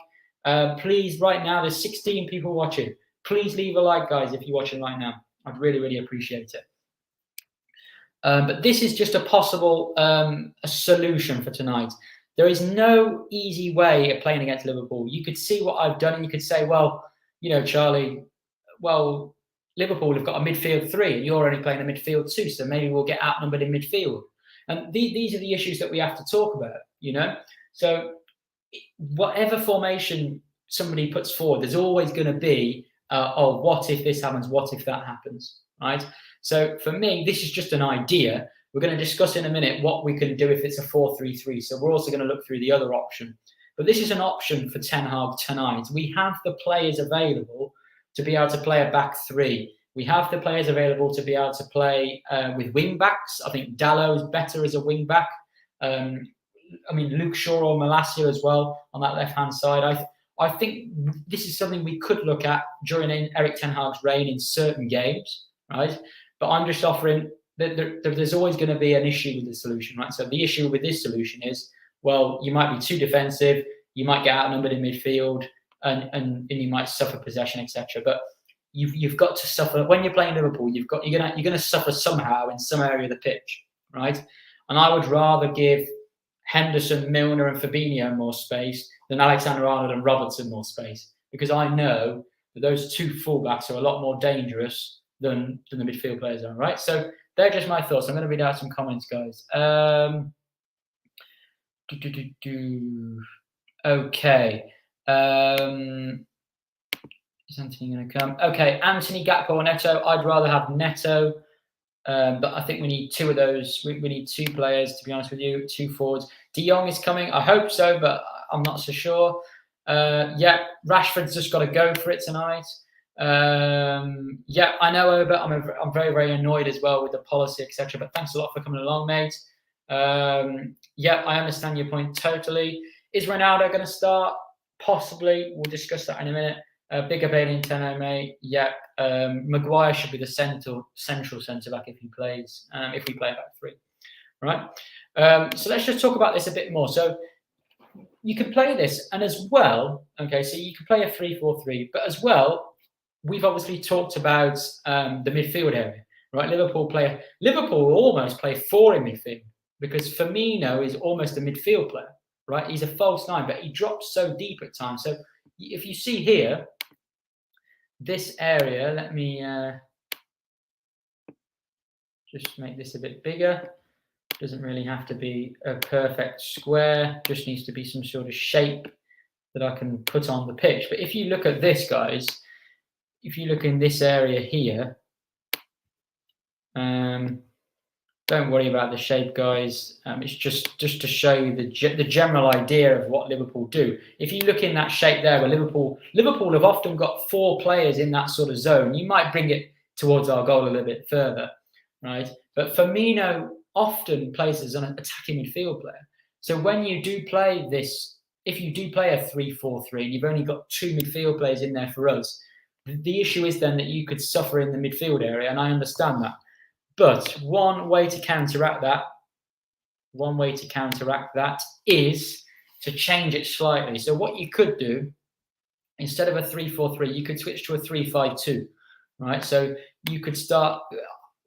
Please, right now, there's 16 people watching. Please leave a like, guys, if you're watching right now. I'd really, really appreciate it. But this is just a possible a solution for tonight. There is no easy way of playing against Liverpool. You could see what I've done and you could say, well, you know, Charlie, well, Liverpool have got a midfield 3 and you're only playing a midfield 2, so maybe we'll get outnumbered in midfield. And these are the issues that we have to talk about, you know? So whatever formation somebody puts forward, there's always going to be, oh, what if this happens? What if that happens, right? So for me, this is just an idea. We're going to discuss in a minute what we can do if it's a 4-3-3. So we're also going to look through the other option. But this is an option for Ten Hag tonight. We have the players available to be able to play a back 3. We have the players available to be able to play with wing backs. I think Dalot is better as a wing back. I mean, Luke Shaw or Malacia as well on that left-hand side. I think this is something we could look at during Eric Ten Hag's reign in certain games, right? But I'm just offering that there's always going to be an issue with the solution, right? So the issue with this solution is, well, you might be too defensive, you might get outnumbered in midfield, and you might suffer possession, etc. But you've got to suffer when you're playing Liverpool. You're going to suffer somehow in some area of the pitch, right? And I would rather give Henderson, Milner, and Fabinho more space than Alexander-Arnold and Robertson more space, because I know that those 2 fullbacks are a lot more dangerous than the midfield players are, right? So they're just my thoughts. I'm going to read out some comments, guys. Okay. Is Anthony going to come? Okay, Anthony, Gakpo, or Neto. I'd rather have Neto, but I think we need 2 of those. We need 2 players, to be honest with you, 2 forwards. De Jong is coming. I hope so, but I'm not so sure. Yeah, Rashford's just got to go for it tonight. Yeah, I know, but I'm very, very annoyed as well with the policy, etc. But thanks a lot for coming along, mate. Yeah, I understand your point totally. Is Ronaldo going to start? Possibly. We'll discuss that in a minute. Bigger Bailey and Tenno, mate. Yeah. Maguire should be the central centre back if he plays. If we play back 3, right? So let's just talk about this a bit more. So you can play this, and as well, okay. So you can play a 3-4-3, but as well, we've obviously talked about the midfield area, right? Liverpool almost play 4 in midfield because Firmino is almost a midfield player, right? He's a false 9, but he drops so deep at times. So if you see here, this area, let me just make this a bit bigger. Doesn't really have to be a perfect square, just needs to be some sort of shape that I can put on the pitch. But if you look at this, guys, if you look in this area here, don't worry about the shape, guys. It's just to show you the general idea of what Liverpool do. If you look in that shape there, where Liverpool have often got 4 players in that sort of zone, you might bring it towards our goal a little bit further, right? But Firmino often plays as an attacking midfield player. So when you do play this, if you do play a 3-4-3, and you've only got 2 midfield players in there for us, the issue is then that you could suffer in the midfield area, and I understand that. But one way to counteract that is to change it slightly. So what you could do, instead of a 3-4-3, you could switch to a 3-5-2, right? So you could start.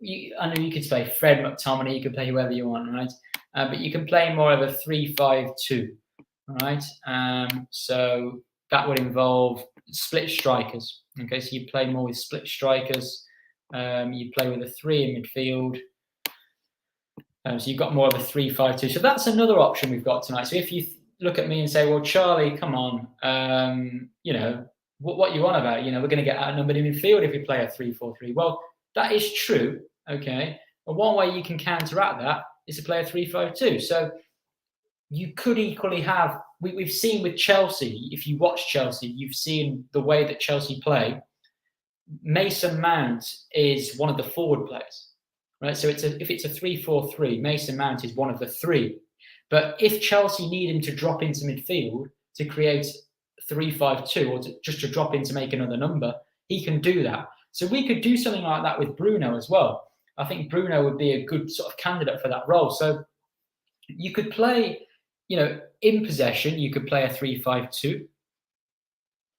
I know you could play Fred McTominay, you could play whoever you want, right? But you can play more of a 3-5-2, right? So that would involve split strikers. Okay, so you play more with split strikers. You play with a 3 in midfield. So you've got more of a 3-5-2. So that's another option we've got tonight. So if you look at me and say, well, Charlie, come on, you know, what you on about? We're going to get outnumbered in midfield if we play a 3-4-3. Well, that is true, okay? But one way you can counteract that is to play a 3-5-2. So you could equally have, we've seen with Chelsea, if you watch Chelsea, you've seen the way that Chelsea play. Mason Mount is one of the forward players, right? So if it's a 3-4-3, Mason Mount is one of the three. But if Chelsea need him to drop into midfield to create 3-5-2 or just to drop in to make another number, he can do that. So we could do something like that with Bruno as well. I think Bruno would be a good sort of candidate for that role. So you could play, in possession, you could play a 3-5-2,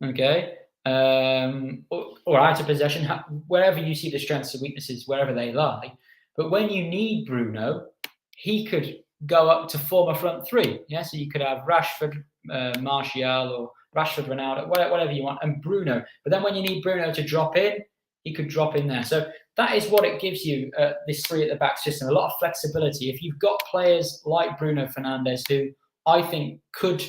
okay? Or out of possession, wherever you see the strengths and weaknesses, wherever they lie. But when you need Bruno, he could go up to form a front three. Yeah, so you could have Rashford, Martial, or Rashford, Ronaldo, whatever you want, and Bruno. But then when you need Bruno to drop in, he could drop in there. So that is what it gives you, this three at the back system, a lot of flexibility. If you've got players like Bruno Fernandes, who I think could,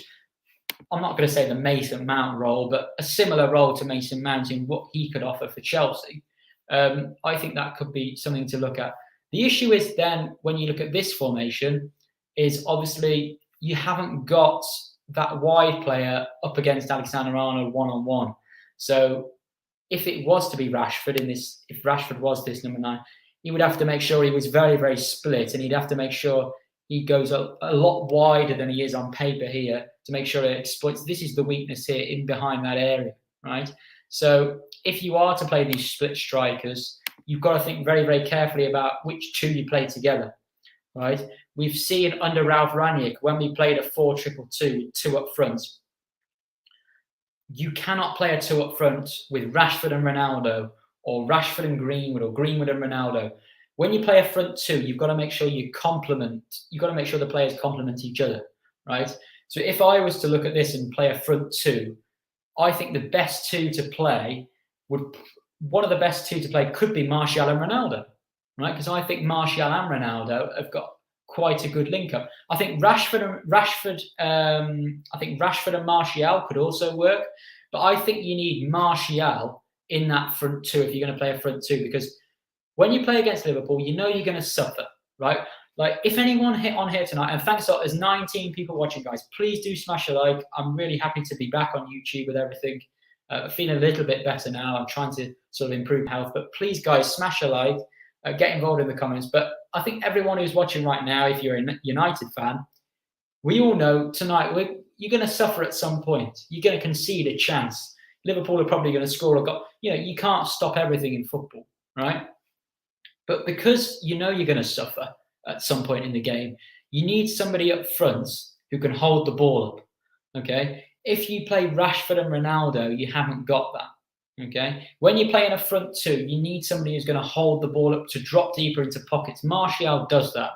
I'm not going to say the Mason Mount role, but a similar role to Mason Mount in what he could offer for Chelsea, I think that could be something to look at. The issue is then, when you look at this formation, is obviously you haven't got that wide player up against Alexander-Arnold one-on-one. So if it was to be Rashford if Rashford was this number 9, he would have to make sure he was very, very split, and he'd have to make sure he goes a lot wider than he is on paper here to make sure it exploits. This is the weakness here in behind that area, right? So if you are to play these split strikers, you've got to think very, very carefully about which two you play together, right? We've seen under Ralph Rangnick, when we played a 4-2-2 with two up front, you cannot play a two up front with Rashford and Ronaldo, or Rashford and Greenwood, or Greenwood and Ronaldo. When you play a front two, you've got to make sure you've got to make sure the players complement each other, right? So if I was to look at this and play a front two, I think the best two to play one of the best two to play could be Martial and Ronaldo, right? Because I think Martial and Ronaldo have got quite a good link up. I think Rashford and Martial could also work, but I think you need Martial in that front two if you're going to play a front two, because when you play against Liverpool, you know you're going to suffer, right? Like, if anyone hit on here tonight, and thanks a lot, there's 19 people watching, guys. Please do smash a like. I'm really happy to be back on YouTube with everything. Feeling a little bit better now. I'm trying to sort of improve health. But please, guys, smash a like. Get involved in the comments. But I think everyone who's watching right now, if you're a United fan, we all know tonight you're going to suffer at some point. You're going to concede a chance. Liverpool are probably going to score a goal. You can't stop everything in football, right? But because you know you're going to suffer at some point in the game, you need somebody up front who can hold the ball up, okay? If you play Rashford and Ronaldo, you haven't got that, okay? When you play in a front two, you need somebody who's going to hold the ball up to drop deeper into pockets. Martial does that,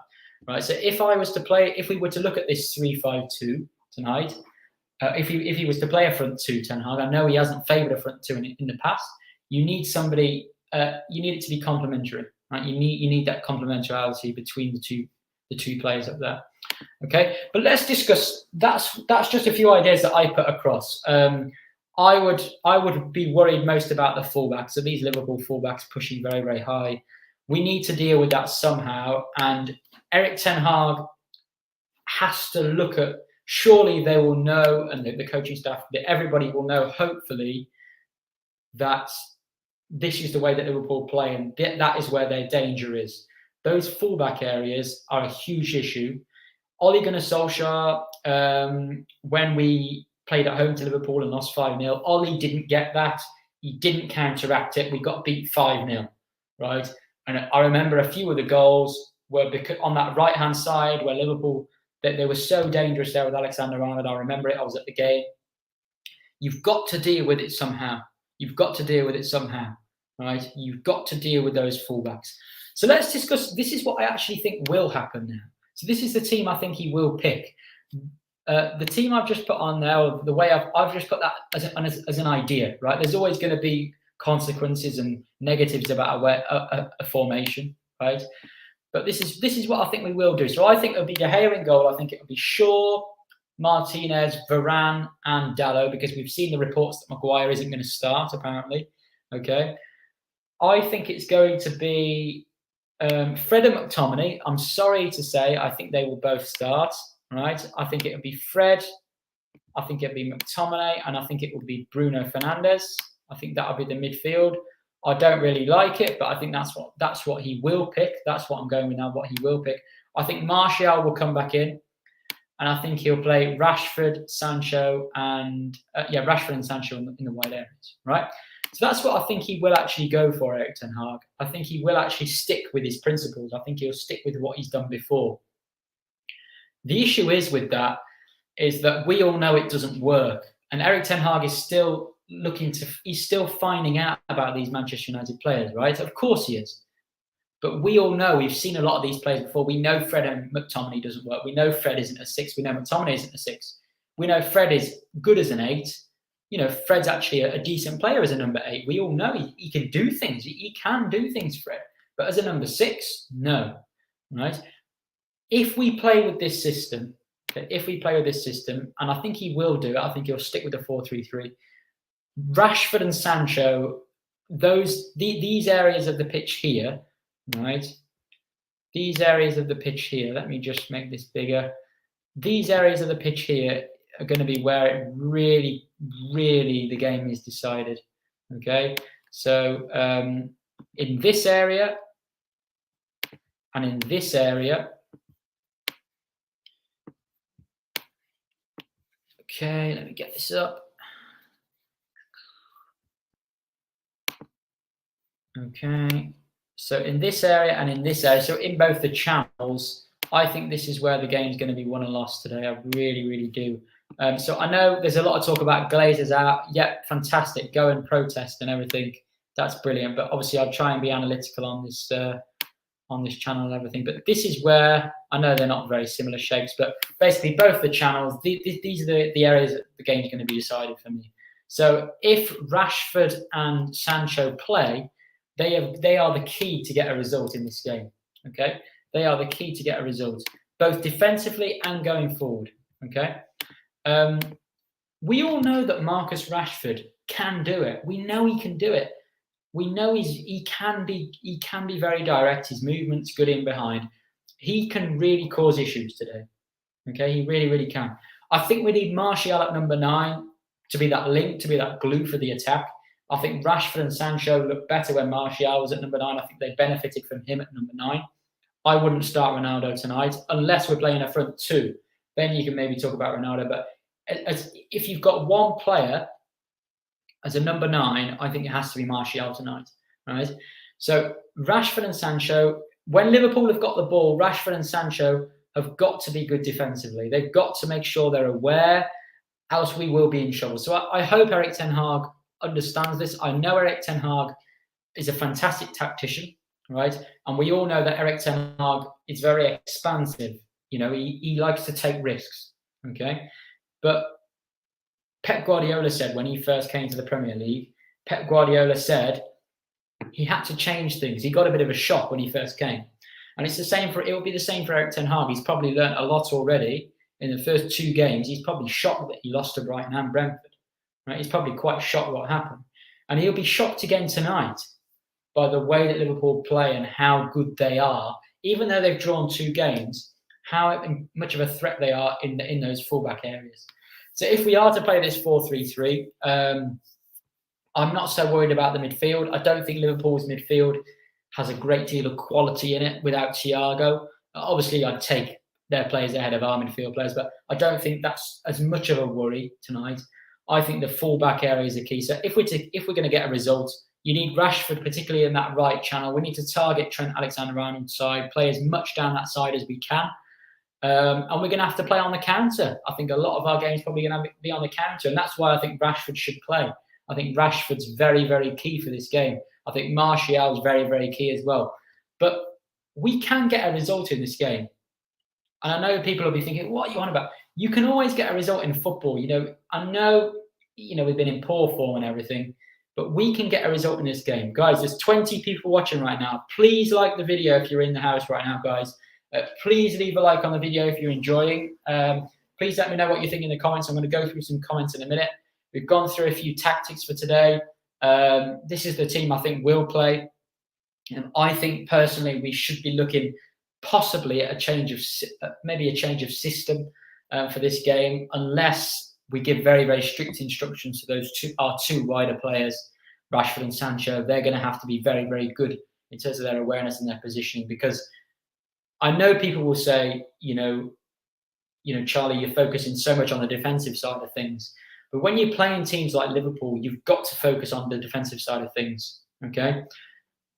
right? So if we were to look at this 3-5-2 tonight, if he was to play a front two, Ten Hag, I know he hasn't favoured a front two in the past. You need somebody. You need it to be complementary, right? You need that complementarity between the two players up there. Okay, but let's discuss. That's just a few ideas that I put across. I would be worried most about the fullbacks. So these Liverpool fullbacks pushing very, very high. We need to deal with that somehow. And Erik Ten Hag has to look at. Surely they will know, and the coaching staff, that everybody will know, hopefully, that this is the way that Liverpool play, and that is where their danger is. Those fullback areas are a huge issue. Ole Gunnar Solskjaer, when we played at home to Liverpool and lost 5-0, Ole didn't get that. He didn't counteract it. We got beat 5-0, right? And I remember a few of the goals were because on that right-hand side where Liverpool, they were so dangerous there with Alexander-Arnold. I remember it. I was at the game. You've got to deal with it somehow. You've got to deal with it somehow, right? You've got to deal with those fullbacks. So let's discuss. This is what I actually think will happen now. So this is the team I think he will pick. The team I've just put on there, the way I've just put that as an idea, right? There's always going to be consequences and negatives about a formation, right? But this is what I think we will do. So I think it'll be De Gea in goal. I think it'll be Shaw, Martinez, Varane, and Dalot, because we've seen the reports that Maguire isn't going to start, apparently. Okay. I think it's going to be Fred and McTominay. I'm sorry to say, I think they will both start, right? I think it'll be Fred, I think it'll be McTominay, and I think it will be Bruno Fernandes. I think that'll be the midfield. I don't really like it, but I think that's what he will pick. That's what I'm going with now, what he will pick. I think Martial will come back in, and I think he'll play Rashford, Sancho, and Rashford and Sancho in the wide areas, right? So that's what I think he will actually go for, Erik ten Hag. I think he will actually stick with his principles. I think he'll stick with what he's done before. The issue is with that is that we all know it doesn't work. And Erik ten Hag is still he's still finding out about these Manchester United players, right? Of course he is. But we all know, we've seen a lot of these players before. We know Fred and McTominay doesn't work. We know Fred isn't a 6. We know McTominay isn't a 6. We know Fred is good as an 8. Fred's actually a decent player as a number 8. We all know he can do things. He can do things, Fred. But as a number 6, no, right? If we play with this system, and I think he will do it, I think he'll stick with the 4-3-3. Rashford and Sancho, these areas of the pitch here, right? These areas of the pitch here, let me just make this bigger. These areas of the pitch here are going to be where it really, really the game is decided. Okay, so in this area and in this area. Okay, let me get this up. Okay, so in this area and in this area, so in both the channels, I think this is where the game's going to be won and lost today. I really, really do. So I know there's a lot of talk about Glazers out. Yep, fantastic. Go and protest and everything. That's brilliant. But obviously, I'll try and be analytical on this channel and everything. But this is where, I know they're not very similar shapes, but basically both the channels, these are the areas that the game's going to be decided for me. So if Rashford and Sancho play, they are the key to get a result in this game. Okay, they are the key to get a result, both defensively and going forward. Okay, we all know that Marcus Rashford can do it. We know he can do it. We know he can be very direct. His movement's good in behind. He can really cause issues today. Okay, he really, really can. I think we need Martial at number 9 to be that link, to be that glue for the attack. I think Rashford and Sancho looked better when Martial was at number 9. I think they benefited from him at number 9. I wouldn't start Ronaldo tonight unless we're playing a front 2. Then you can maybe talk about Ronaldo. But if you've got one player as a number 9, I think it has to be Martial tonight, right? So Rashford and Sancho, when Liverpool have got the ball, Rashford and Sancho have got to be good defensively. They've got to make sure they're aware, else we will be in trouble. So I hope Erik ten Hag understands this. I know Erik ten Hag is a fantastic tactician, right? And we all know that Erik ten Hag is very expansive. He likes to take risks, okay? But Pep Guardiola said when he first came to the Premier League, Pep Guardiola said he had to change things. He got a bit of a shock when he first came. And it will be the same for Erik ten Hag. He's probably learned a lot already in the first 2 games. He's probably shocked that he lost to Brighton and Brentford. Right? He's probably quite shocked what happened. And he'll be shocked again tonight by the way that Liverpool play and how good they are. Even though they've drawn 2 games, how much of a threat they are in those fullback areas. So if we are to play this 4-3-3, I'm not so worried about the midfield. I don't think Liverpool's midfield has a great deal of quality in it without Thiago. Obviously, I'd take their players ahead of our midfield players, but I don't think that's as much of a worry tonight. I think the fullback areas are key. So if we're going to get a result, you need Rashford, particularly in that right channel. We need to target Trent Alexander-Arnold's side, play as much down that side as we can. And we're going to have to play on the counter. I think a lot of our games probably going to be on the counter, and that's why I think Rashford should play. I think Rashford's very, very key for this game. I think Martial's very, very key as well. But we can get a result in this game. And I know people will be thinking, what are you on about? You can always get a result in football. I know, we've been in poor form and everything, but we can get a result in this game. Guys, there's 20 people watching right now. Please like the video if you're in the house right now, guys. Please leave a like on the video if you're enjoying. Please let me know what you think in the comments. I'm going to go through some comments in a minute. We've gone through a few tactics for today. This is the team I think will play. And I think personally we should be looking possibly at maybe a change of system for this game, unless we give very, very strict instructions to our two wider players, Rashford and Sancho. They're going to have to be very, very good in terms of their awareness and their positioning, because I know people will say, Charlie, you're focusing so much on the defensive side of things. But when you're playing teams like Liverpool, you've got to focus on the defensive side of things, okay?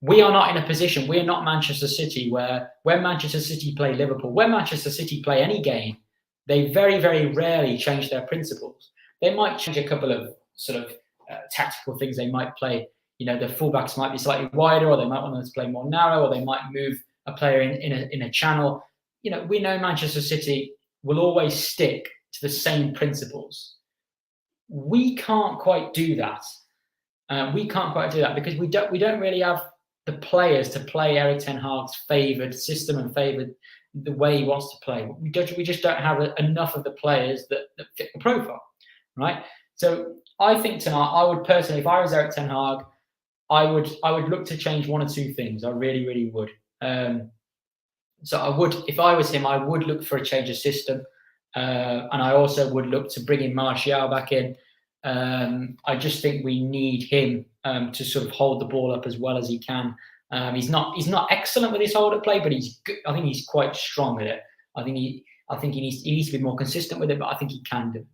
We are not in a position, we're not Manchester City, where when Manchester City play Liverpool, when Manchester City play any game, they very, very rarely change their principles. They might change a couple of sort of tactical things. They might play, the fullbacks might be slightly wider, or they might want them to play more narrow, or they might move a player in a channel. We know Manchester City will always stick to the same principles. We can't quite do that. We can't quite do that because we don't really have the players to play Erik ten Hag's favoured system and favoured the way he wants to play. We just don't have enough of the players that fit the profile, right? So I think tonight, I would personally, if I was Erik ten Hag, I would look to change one or two things. I really, really would. So I would, if I was him, I would look for a change of system, and I also would look to bring in Martial back in. I just think we need him to sort of hold the ball up as well as he can. He's not excellent with his hold up play, but he's good. I think he's quite strong with it. I think he needs to be more consistent with it, but I think he can do.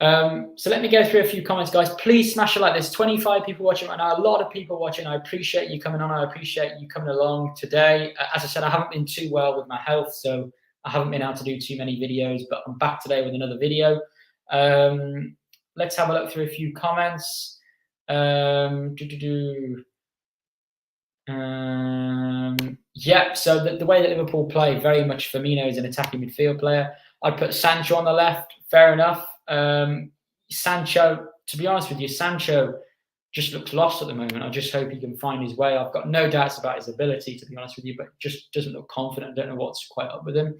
So let me go through a few comments, guys. Please smash a like. There's 25 people watching right now. A lot of people watching. I appreciate you coming on. I appreciate you coming along today. As I said, I haven't been too well with my health, so I haven't been able to do too many videos, but I'm back today with another video. Let's have a look through a few comments. Yeah, so the way that Liverpool play, very much Firmino is an attacking midfield player. I'd put Sancho on the left, fair enough. Sancho, to be honest with you, Sancho just looks lost at the moment. I just hope he can find his way. I've got no doubts about his ability, to be honest with you, but just doesn't look confident. I don't know what's quite up with him.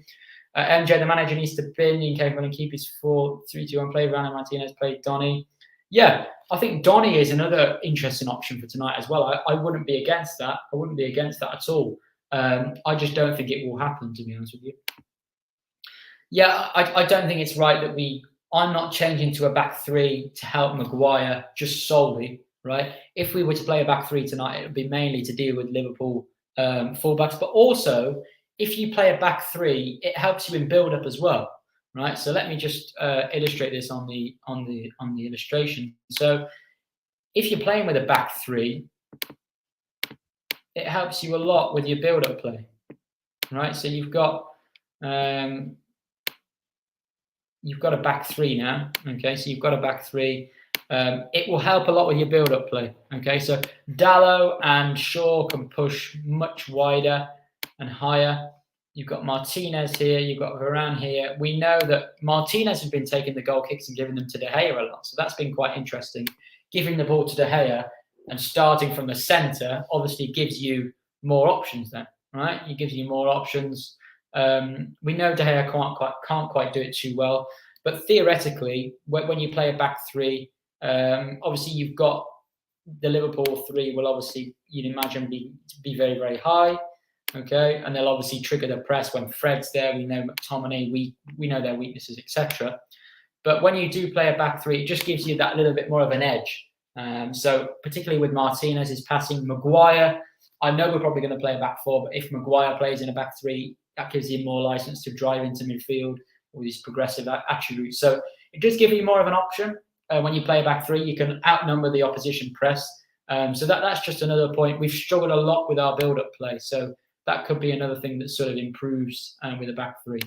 MJ, the manager, needs to bin incapable and keep his 4-3-2-1 play. Rana Martinez played Donny. Yeah, I think Donny is another interesting option for tonight as well. I wouldn't be against that. I wouldn't be against that at all. I just don't think it will happen, to be honest with you. Yeah, I don't think it's right that I'm not changing to a back three to help Maguire just solely, right? If we were to play a back three tonight, it would be mainly to deal with Liverpool fullbacks, but also if you play a back three, it helps you in build-up as well, right? So let me just illustrate this on the illustration. So if you're playing with a back three, it helps you a lot with your build-up play, right? So you've got a back three now, okay? So you've got a back three. It will help a lot with your build-up play, okay? So Dalot and Shaw can push much wider and higher. You've got Martinez here. You've got Varane here. We know that Martinez has been taking the goal kicks and giving them to De Gea a lot. So that's been quite interesting. Giving the ball to De Gea and starting from the centre obviously gives you more options then, right? It gives you more options. We know De Gea can't quite do it too well. But theoretically, when you play a back three, obviously you've got the Liverpool three will obviously, you'd imagine, be very, very high. Okay, and they'll obviously trigger the press when Fred's there. We know McTominay, we know their weaknesses, etc. But when you do play a back three, it just gives you that little bit more of an edge. So particularly with Martinez's passing, Maguire, I know we're probably going to play a back four, but if Maguire plays in a back three, that gives you more license to drive into midfield with these progressive attributes. So it does give you more of an option. When you play a back three, you can outnumber the opposition press. So that's just another point. We've struggled a lot with our build-up play. So that could be another thing that sort of improves with a back three.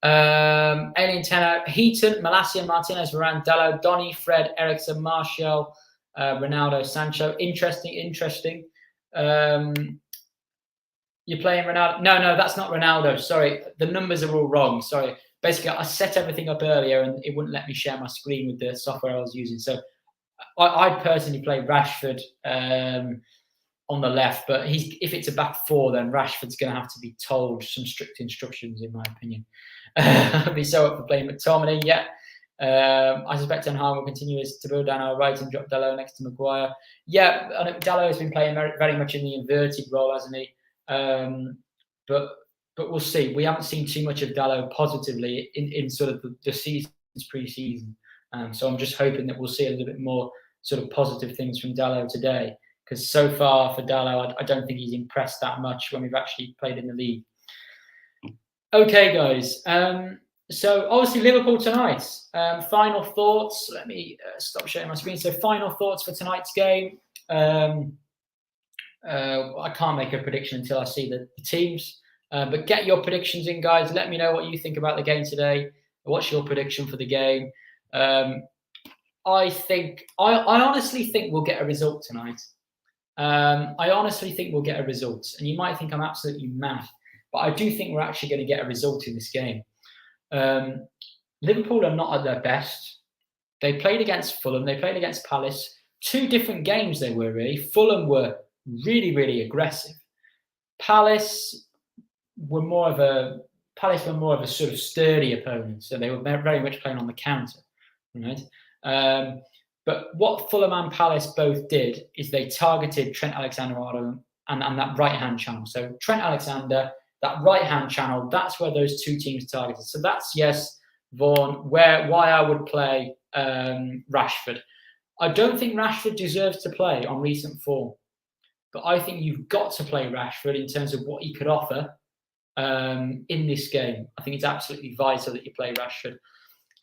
Alien Tenor, Heaton, Malacia, Martinez, Varane, Dalot, Donny, Fred, Eriksen, Martial, Ronaldo, Sancho. Interesting. You're playing Ronaldo. No, that's not Ronaldo. Sorry, the numbers are all wrong. Sorry. Basically, I set everything up earlier and it wouldn't let me share my screen with the software I was using. So I'd personally play Rashford on the left, but if it's a back four, then Rashford's going to have to be told some strict instructions, in my opinion. I'd be so up for playing McTominay. Yeah. I suspect Ten Hag will continue to build down our right and drop Dalot next to Maguire. Yeah, I know Dalot has been playing very much in the inverted role, hasn't he? But we'll see. We haven't seen too much of Dalot positively in sort of the season's pre-season. So I'm just hoping that we'll see a little bit more sort of positive things from Dalot today. Because so far for Dalot, I don't think he's impressed that much when we've actually played in the league. Okay, guys. So obviously Liverpool tonight. Final thoughts. Let me stop sharing my screen. So final thoughts for tonight's game. I can't make a prediction until I see the teams. But get your predictions in, guys. Let me know what you think about the game today. What's your prediction for the game? I honestly think we'll get a result tonight. I honestly think we'll get a result. And you might think I'm absolutely mad, but I do think we're actually going to get a result in this game. Liverpool are not at their best. They played against Fulham. They played against Palace. Two different games they were, really. Fulham were really, really aggressive. Palace were more of a sort of sturdy opponent. So they were very much playing on the counter, right? But what Fulham and Palace both did is they targeted Trent Alexander-Arnold and that right-hand channel. So Trent Alexander, that right-hand channel, that's where those two teams targeted. So that's, yes, Vaughan, why I would play Rashford. I don't think Rashford deserves to play on recent form, but I think you've got to play Rashford in terms of what he could offer in this game. I think it's absolutely vital that you play Rashford.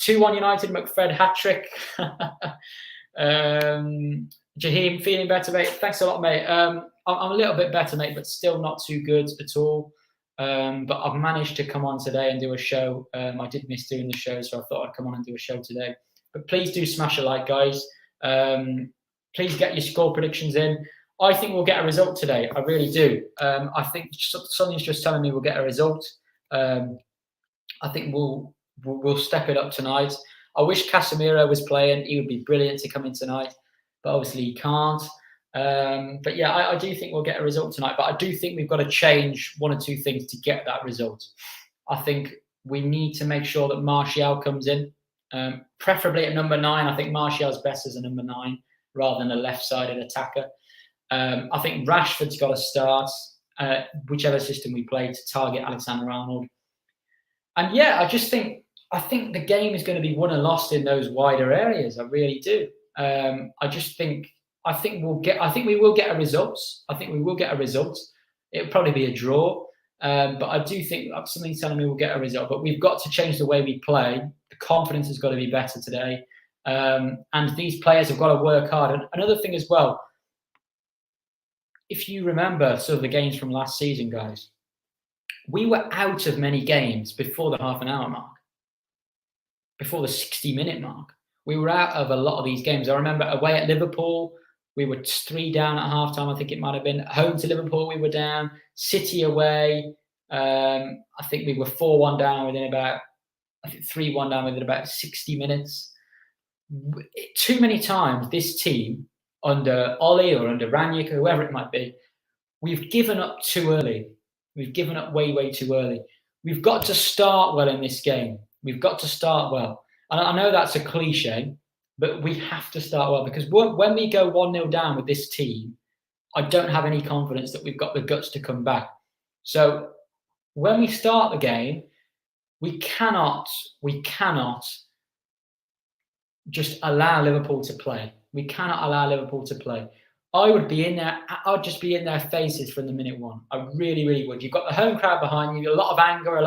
2-1 United, McFred hat-trick. Jaheem, feeling better, mate? Thanks a lot, mate. I'm a little bit better, mate, but still not too good at all. But I've managed to come on today and do a show. I did miss doing the show, so I thought I'd come on and do a show today. But please do smash a like, guys. Please get your score predictions in. I think we'll get a result today. I really do. I think something's just telling me we'll get a result. I think we'll step it up tonight. I wish Casemiro was playing. He would be brilliant to come in tonight, but obviously he can't. But yeah, I do think we'll get a result tonight, but I do think we've got to change one or two things to get that result. I think we need to make sure that Martial comes in, preferably at number 9. I think Martial's best as a number 9 rather than a left-sided attacker. I think Rashford's got to start, whichever system we play, to target Alexander-Arnold. And yeah, I think the game is going to be won and lost in those wider areas. I really do. I think we will get a result. I think we will get a result. It'll probably be a draw. But I do think something's telling me we'll get a result. But we've got to change the way we play. The confidence has got to be better today. And these players have got to work hard. And another thing as well, if you remember sort of the games from last season, guys, we were out of many games before the half an hour mark, before the 60-minute mark. We were out of a lot of these games. I remember away at Liverpool, we were 3 down at halftime. I think it might have been. Home to Liverpool, we were down. City away, I think we were 4-1 down within about, 3-1 down within about 60 minutes. Too many times, this team, under Ollie or under Ranić, or whoever it might be, we've given up too early. We've given up way, way too early. We've got to start well in this game. We've got to start well. And I know that's a cliche, but we have to start well, because when we go 1-0 down with this team, I don't have any confidence that we've got the guts to come back. So when we start the game, we cannot just allow Liverpool to play. We cannot allow Liverpool to play. I would be in there. I'd just be in their faces from the minute one. I really, really would. You've got the home crowd behind you. A lot of anger. A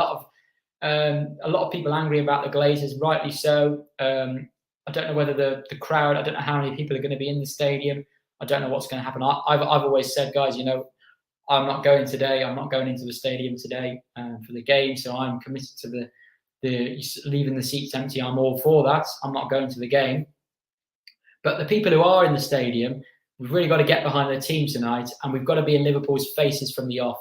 lot of people angry about the Glazers, rightly so. I don't know whether the crowd. I don't know how many people are going to be in the stadium. I don't know what's going to happen. I've always said, guys, I'm not going today. I'm not going into the stadium today for the game. So I'm committed to the leaving the seats empty. I'm all for that. I'm not going to the game. But the people who are in the stadium, we've really got to get behind their team tonight, and we've got to be in Liverpool's faces from the off.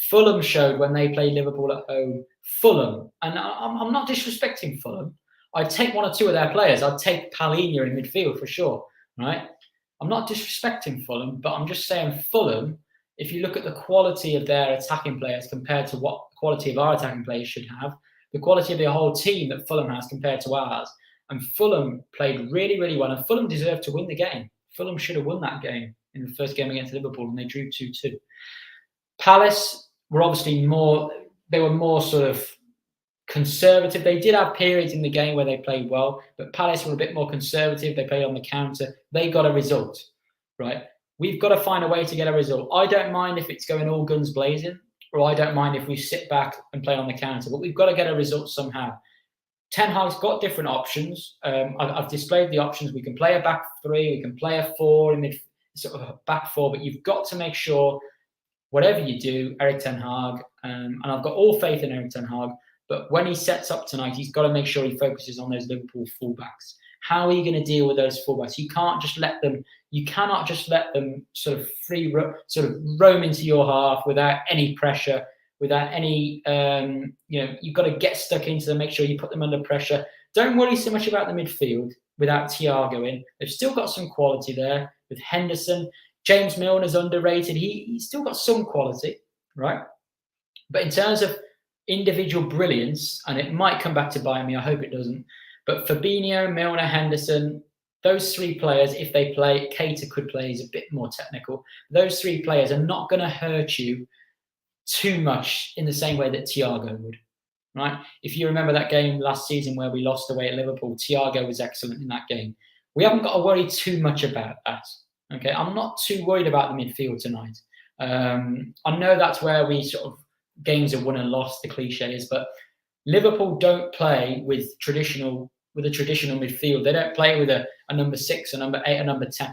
Fulham showed when they played Liverpool at home. Fulham, and I'm not disrespecting Fulham. I'd take one or two of their players. I'd take Palhinha in midfield for sure, right? I'm not disrespecting Fulham, but I'm just saying Fulham, if you look at the quality of their attacking players compared to what quality of our attacking players should have, the quality of the whole team that Fulham has compared to ours. And Fulham played really, really well, and Fulham deserved to win the game. Fulham should have won that game in the first game against Liverpool, and they drew 2-2. Palace were obviously they were more sort of conservative. They did have periods in the game where they played well, but Palace were a bit more conservative. They played on the counter. They got a result, right? We've got to find a way to get a result. I don't mind if it's going all guns blazing, or I don't mind if we sit back and play on the counter, but we've got to get a result somehow. Ten Hag's got different options. I've displayed the options. We can play a back three, we can play a four in mid, sort of a back four, but you've got to make sure, whatever you do, Erik ten Hag, and I've got all faith in Erik ten Hag, but when he sets up tonight, he's got to make sure he focuses on those Liverpool fullbacks. How are you going to deal with those fullbacks? You cannot just let them sort of roam into your half without any pressure, without any, you've got to get stuck into them, make sure you put them under pressure. Don't worry so much about the midfield without Thiago in. They've still got some quality there with Henderson. James Milner's underrated. He's still got some quality, right? But in terms of individual brilliance, and it might come back to bite me, I hope it doesn't, but Fabinho, Milner, Henderson, those three players, if they play, Keita could play, he's a bit more technical. Those three players are not going to hurt you too much in the same way that Thiago would, right? If you remember that game last season where we lost away at Liverpool, Thiago was excellent in that game. We haven't got to worry too much about that, okay? I'm not too worried about the midfield tonight. I know that's where we sort of games are won and lost, the cliche is, but Liverpool don't play with a traditional midfield. They don't play with a number 6, a number 8, a number 10.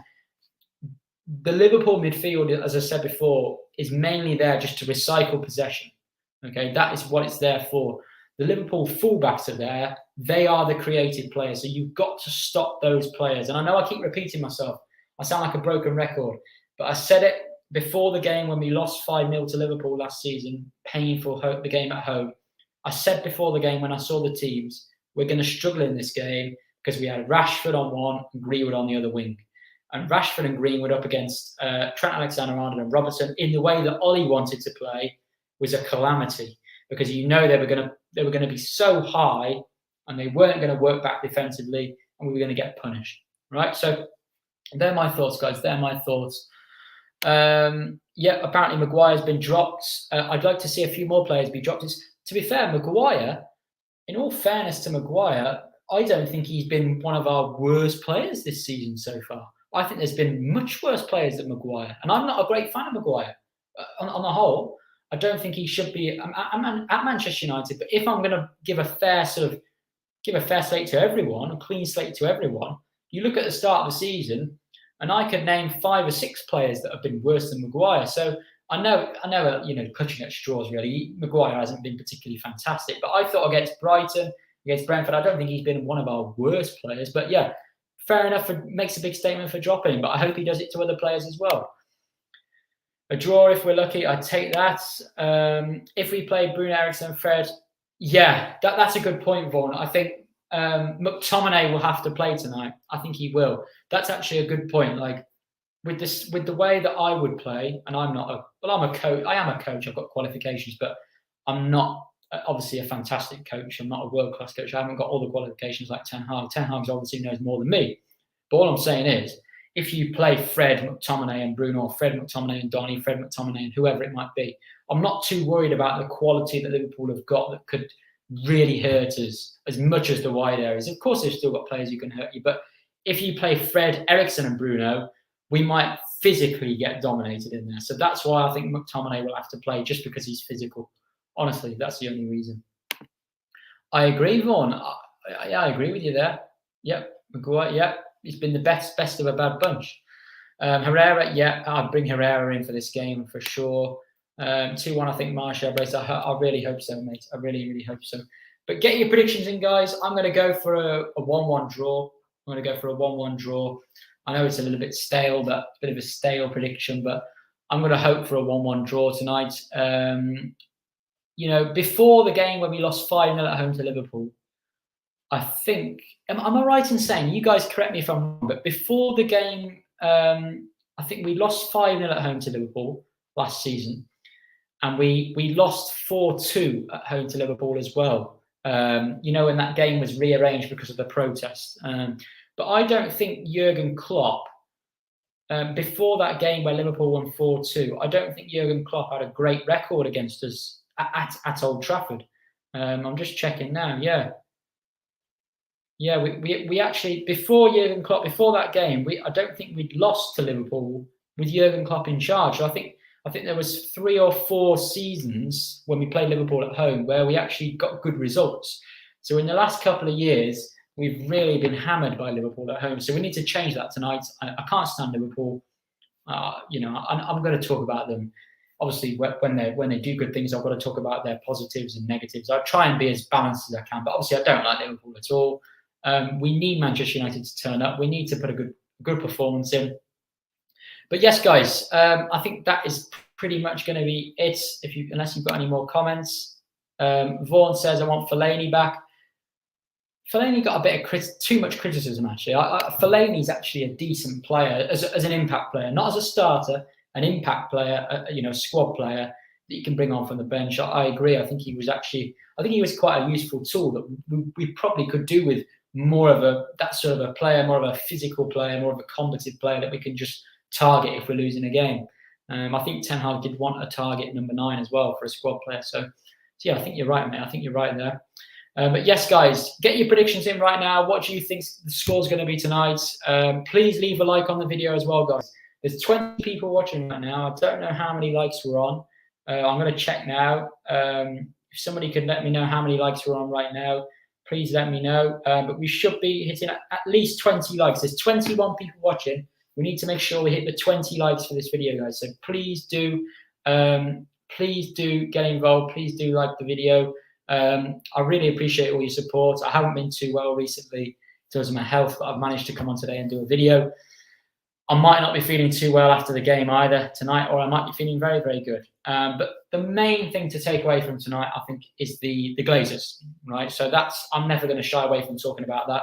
The Liverpool midfield, as I said before, is mainly there just to recycle possession. Okay, that is what it's there for. The Liverpool fullbacks are there. They are the creative players. So you've got to stop those players. And I know I keep repeating myself. I sound like a broken record, but I said it before the game when we lost 5-0 to Liverpool last season, painful, the game at home. I said before the game when I saw the teams, we're going to struggle in this game because we had Rashford on one and Greenwood on the other wing. And Rashford and Greenwood up against Trent Alexander-Arnold and Robertson in the way that Ollie wanted to play was a calamity, because you know they were going to be so high and they weren't going to work back defensively and we were going to get punished, right? So they're my thoughts, guys. They're my thoughts. Apparently Maguire's been dropped. I'd like to see a few more players be dropped. To be fair, Maguire, in all fairness to Maguire, I don't think he's been one of our worst players this season so far. I think there's been much worse players than Maguire, and I'm not a great fan of Maguire. On the whole, I don't think he should be at Manchester United. But if I'm going to give a fair slate to everyone, a clean slate to everyone, you look at the start of the season, and I could name 5 or 6 players that have been worse than Maguire. So I know, clutching at straws really. Maguire hasn't been particularly fantastic, but I thought against Brighton, against Brentford, I don't think he's been one of our worst players. But yeah, fair enough. Makes a big statement for dropping, but I hope he does it to other players as well. A draw, if we're lucky, I'd take that. If we play Bruno, Eriksen, Fred, yeah, that's a good point, Vaughan. I think McTominay will have to play tonight. I think he will. That's actually a good point. Like with the way that I would play, and I'm a coach. I am a coach. I've got qualifications, but I'm not obviously a fantastic coach. I'm not a world-class coach. I haven't got all the qualifications like Ten Hag. Ten Hag obviously knows more than me. But all I'm saying is, if you play Fred, McTominay and Bruno, Fred, McTominay and Donny, Fred, McTominay and whoever it might be, I'm not too worried about the quality that Liverpool have got that could really hurt us as much as the wide areas. Of course, they've still got players who can hurt you. But if you play Fred, Eriksen and Bruno, we might physically get dominated in there. So that's why I think McTominay will have to play, just because he's physical. Honestly, that's the only reason. I agree, Vaughan. I agree with you there. Yep, Maguire, yeah. He's been the best of a bad bunch. Herrera, yeah, I'd bring Herrera in for this game for sure. 2-1, I think Martial brace. I really hope so, mate. I really, really hope so. But get your predictions in, guys. I'm going to go for a 1-1 draw. I'm going to go for a 1-1 draw. I know it's a little bit stale, but a bit of a stale prediction, but I'm going to hope for a 1-1 draw tonight. Before the game when we lost 5-0 at home to Liverpool, I think, am I right in saying, you guys correct me if I'm wrong, but before the game, I think we lost 5-0 at home to Liverpool last season, and we lost 4-2 at home to Liverpool as well You know, when that game was rearranged because of the protest. But I don't think Jurgen Klopp, before that game where Liverpool won 4-2, I don't think Jurgen Klopp had a great record against us at Old Trafford. I'm just checking now. Yeah, we actually, before Jurgen Klopp, before that game, I don't think we'd lost to Liverpool with Jurgen Klopp in charge. So I think there was 3 or 4 seasons when we played Liverpool at home where we actually got good results. So in the last couple of years, we've really been hammered by Liverpool at home. So we need to change that tonight. I can't stand Liverpool. You know, I'm going to talk about them. Obviously, when they do good things, I've got to talk about their positives and negatives. I try and be as balanced as I can, but obviously I don't like Liverpool at all. We need Manchester United to turn up. We need to put a good performance in. But yes, guys, I think that is pretty much going to be it. Unless you've got any more comments. Vaughan says, I want Fellaini back. Fellaini got a bit of too much criticism, actually. Fellaini's actually a decent player as an impact player, not as a starter, an impact player, you know, squad player that you can bring on from the bench. I agree. I think he was quite a useful tool that we probably could do with more of that sort of a player, more of a physical player, more of a combative player that we can just target if we're losing a game. I think Ten Hag did want a target number 9 as well for a squad player. So yeah, I think you're right, mate. I think you're right there. But yes, guys, get your predictions in right now. What do you think the score's going to be tonight? Please leave a like on the video as well, guys. There's 20 people watching right now. I don't know how many likes we're on. I'm going to check now. If somebody could let me know how many likes we're on right now, please let me know. But we should be hitting at least 20 likes. There's 21 people watching. We need to make sure we hit the 20 likes for this video, guys. So please do get involved. Please do like the video. I really appreciate all your support. I haven't been too well recently because of my health, but I've managed to come on today and do a video. I might not be feeling too well after the game either tonight, or I might be feeling very, very good. But the main thing to take away from tonight, I think, is the Glazers, right? So I'm never going to shy away from talking about that.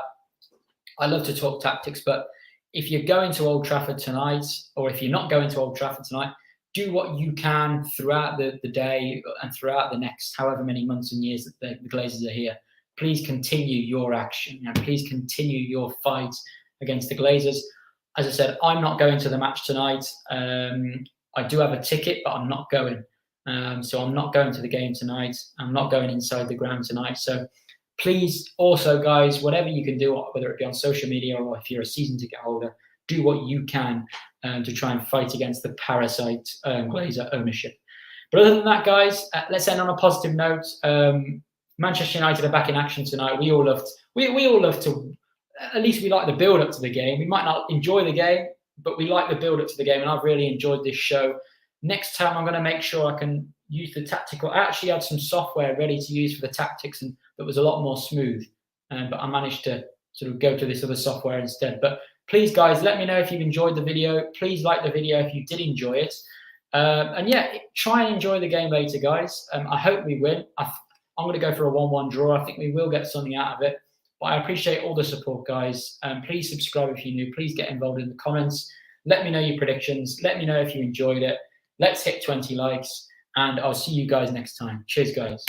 I love to talk tactics, but if you're going to Old Trafford tonight, or if you're not going to Old Trafford tonight, do what you can throughout the day and throughout the next however many months and years that the Glazers are here. Please continue your action and please continue your fight against the Glazers. As I said, I'm not going to the match tonight. I do have a ticket, but I'm not going. So I'm not going to the game tonight. I'm not going inside the ground tonight. So please also, guys, whatever you can do, whether it be on social media or if you're a season ticket holder, do what you can to try and fight against the parasite Glazer ownership. But other than that, guys, let's end on a positive note. Manchester United are back in action tonight. We all love to, at least we like the build up to the game. We might not enjoy the game, but we like the build up to the game, and I've really enjoyed this show. Next time, I'm going to make sure I can use the tactical. I actually had some software ready to use for the tactics, and that was a lot more smooth. But I managed to sort of go to this other software instead. But please, guys, let me know if you've enjoyed the video. Please like the video if you did enjoy it. And yeah, try and enjoy the game later, guys. I hope we win. I'm going to go for a 1-1 draw. I think we will get something out of it. But I appreciate all the support, guys. Please subscribe if you're new. Please get involved in the comments. Let me know your predictions. Let me know if you enjoyed it. Let's hit 20 likes. And I'll see you guys next time. Cheers, guys.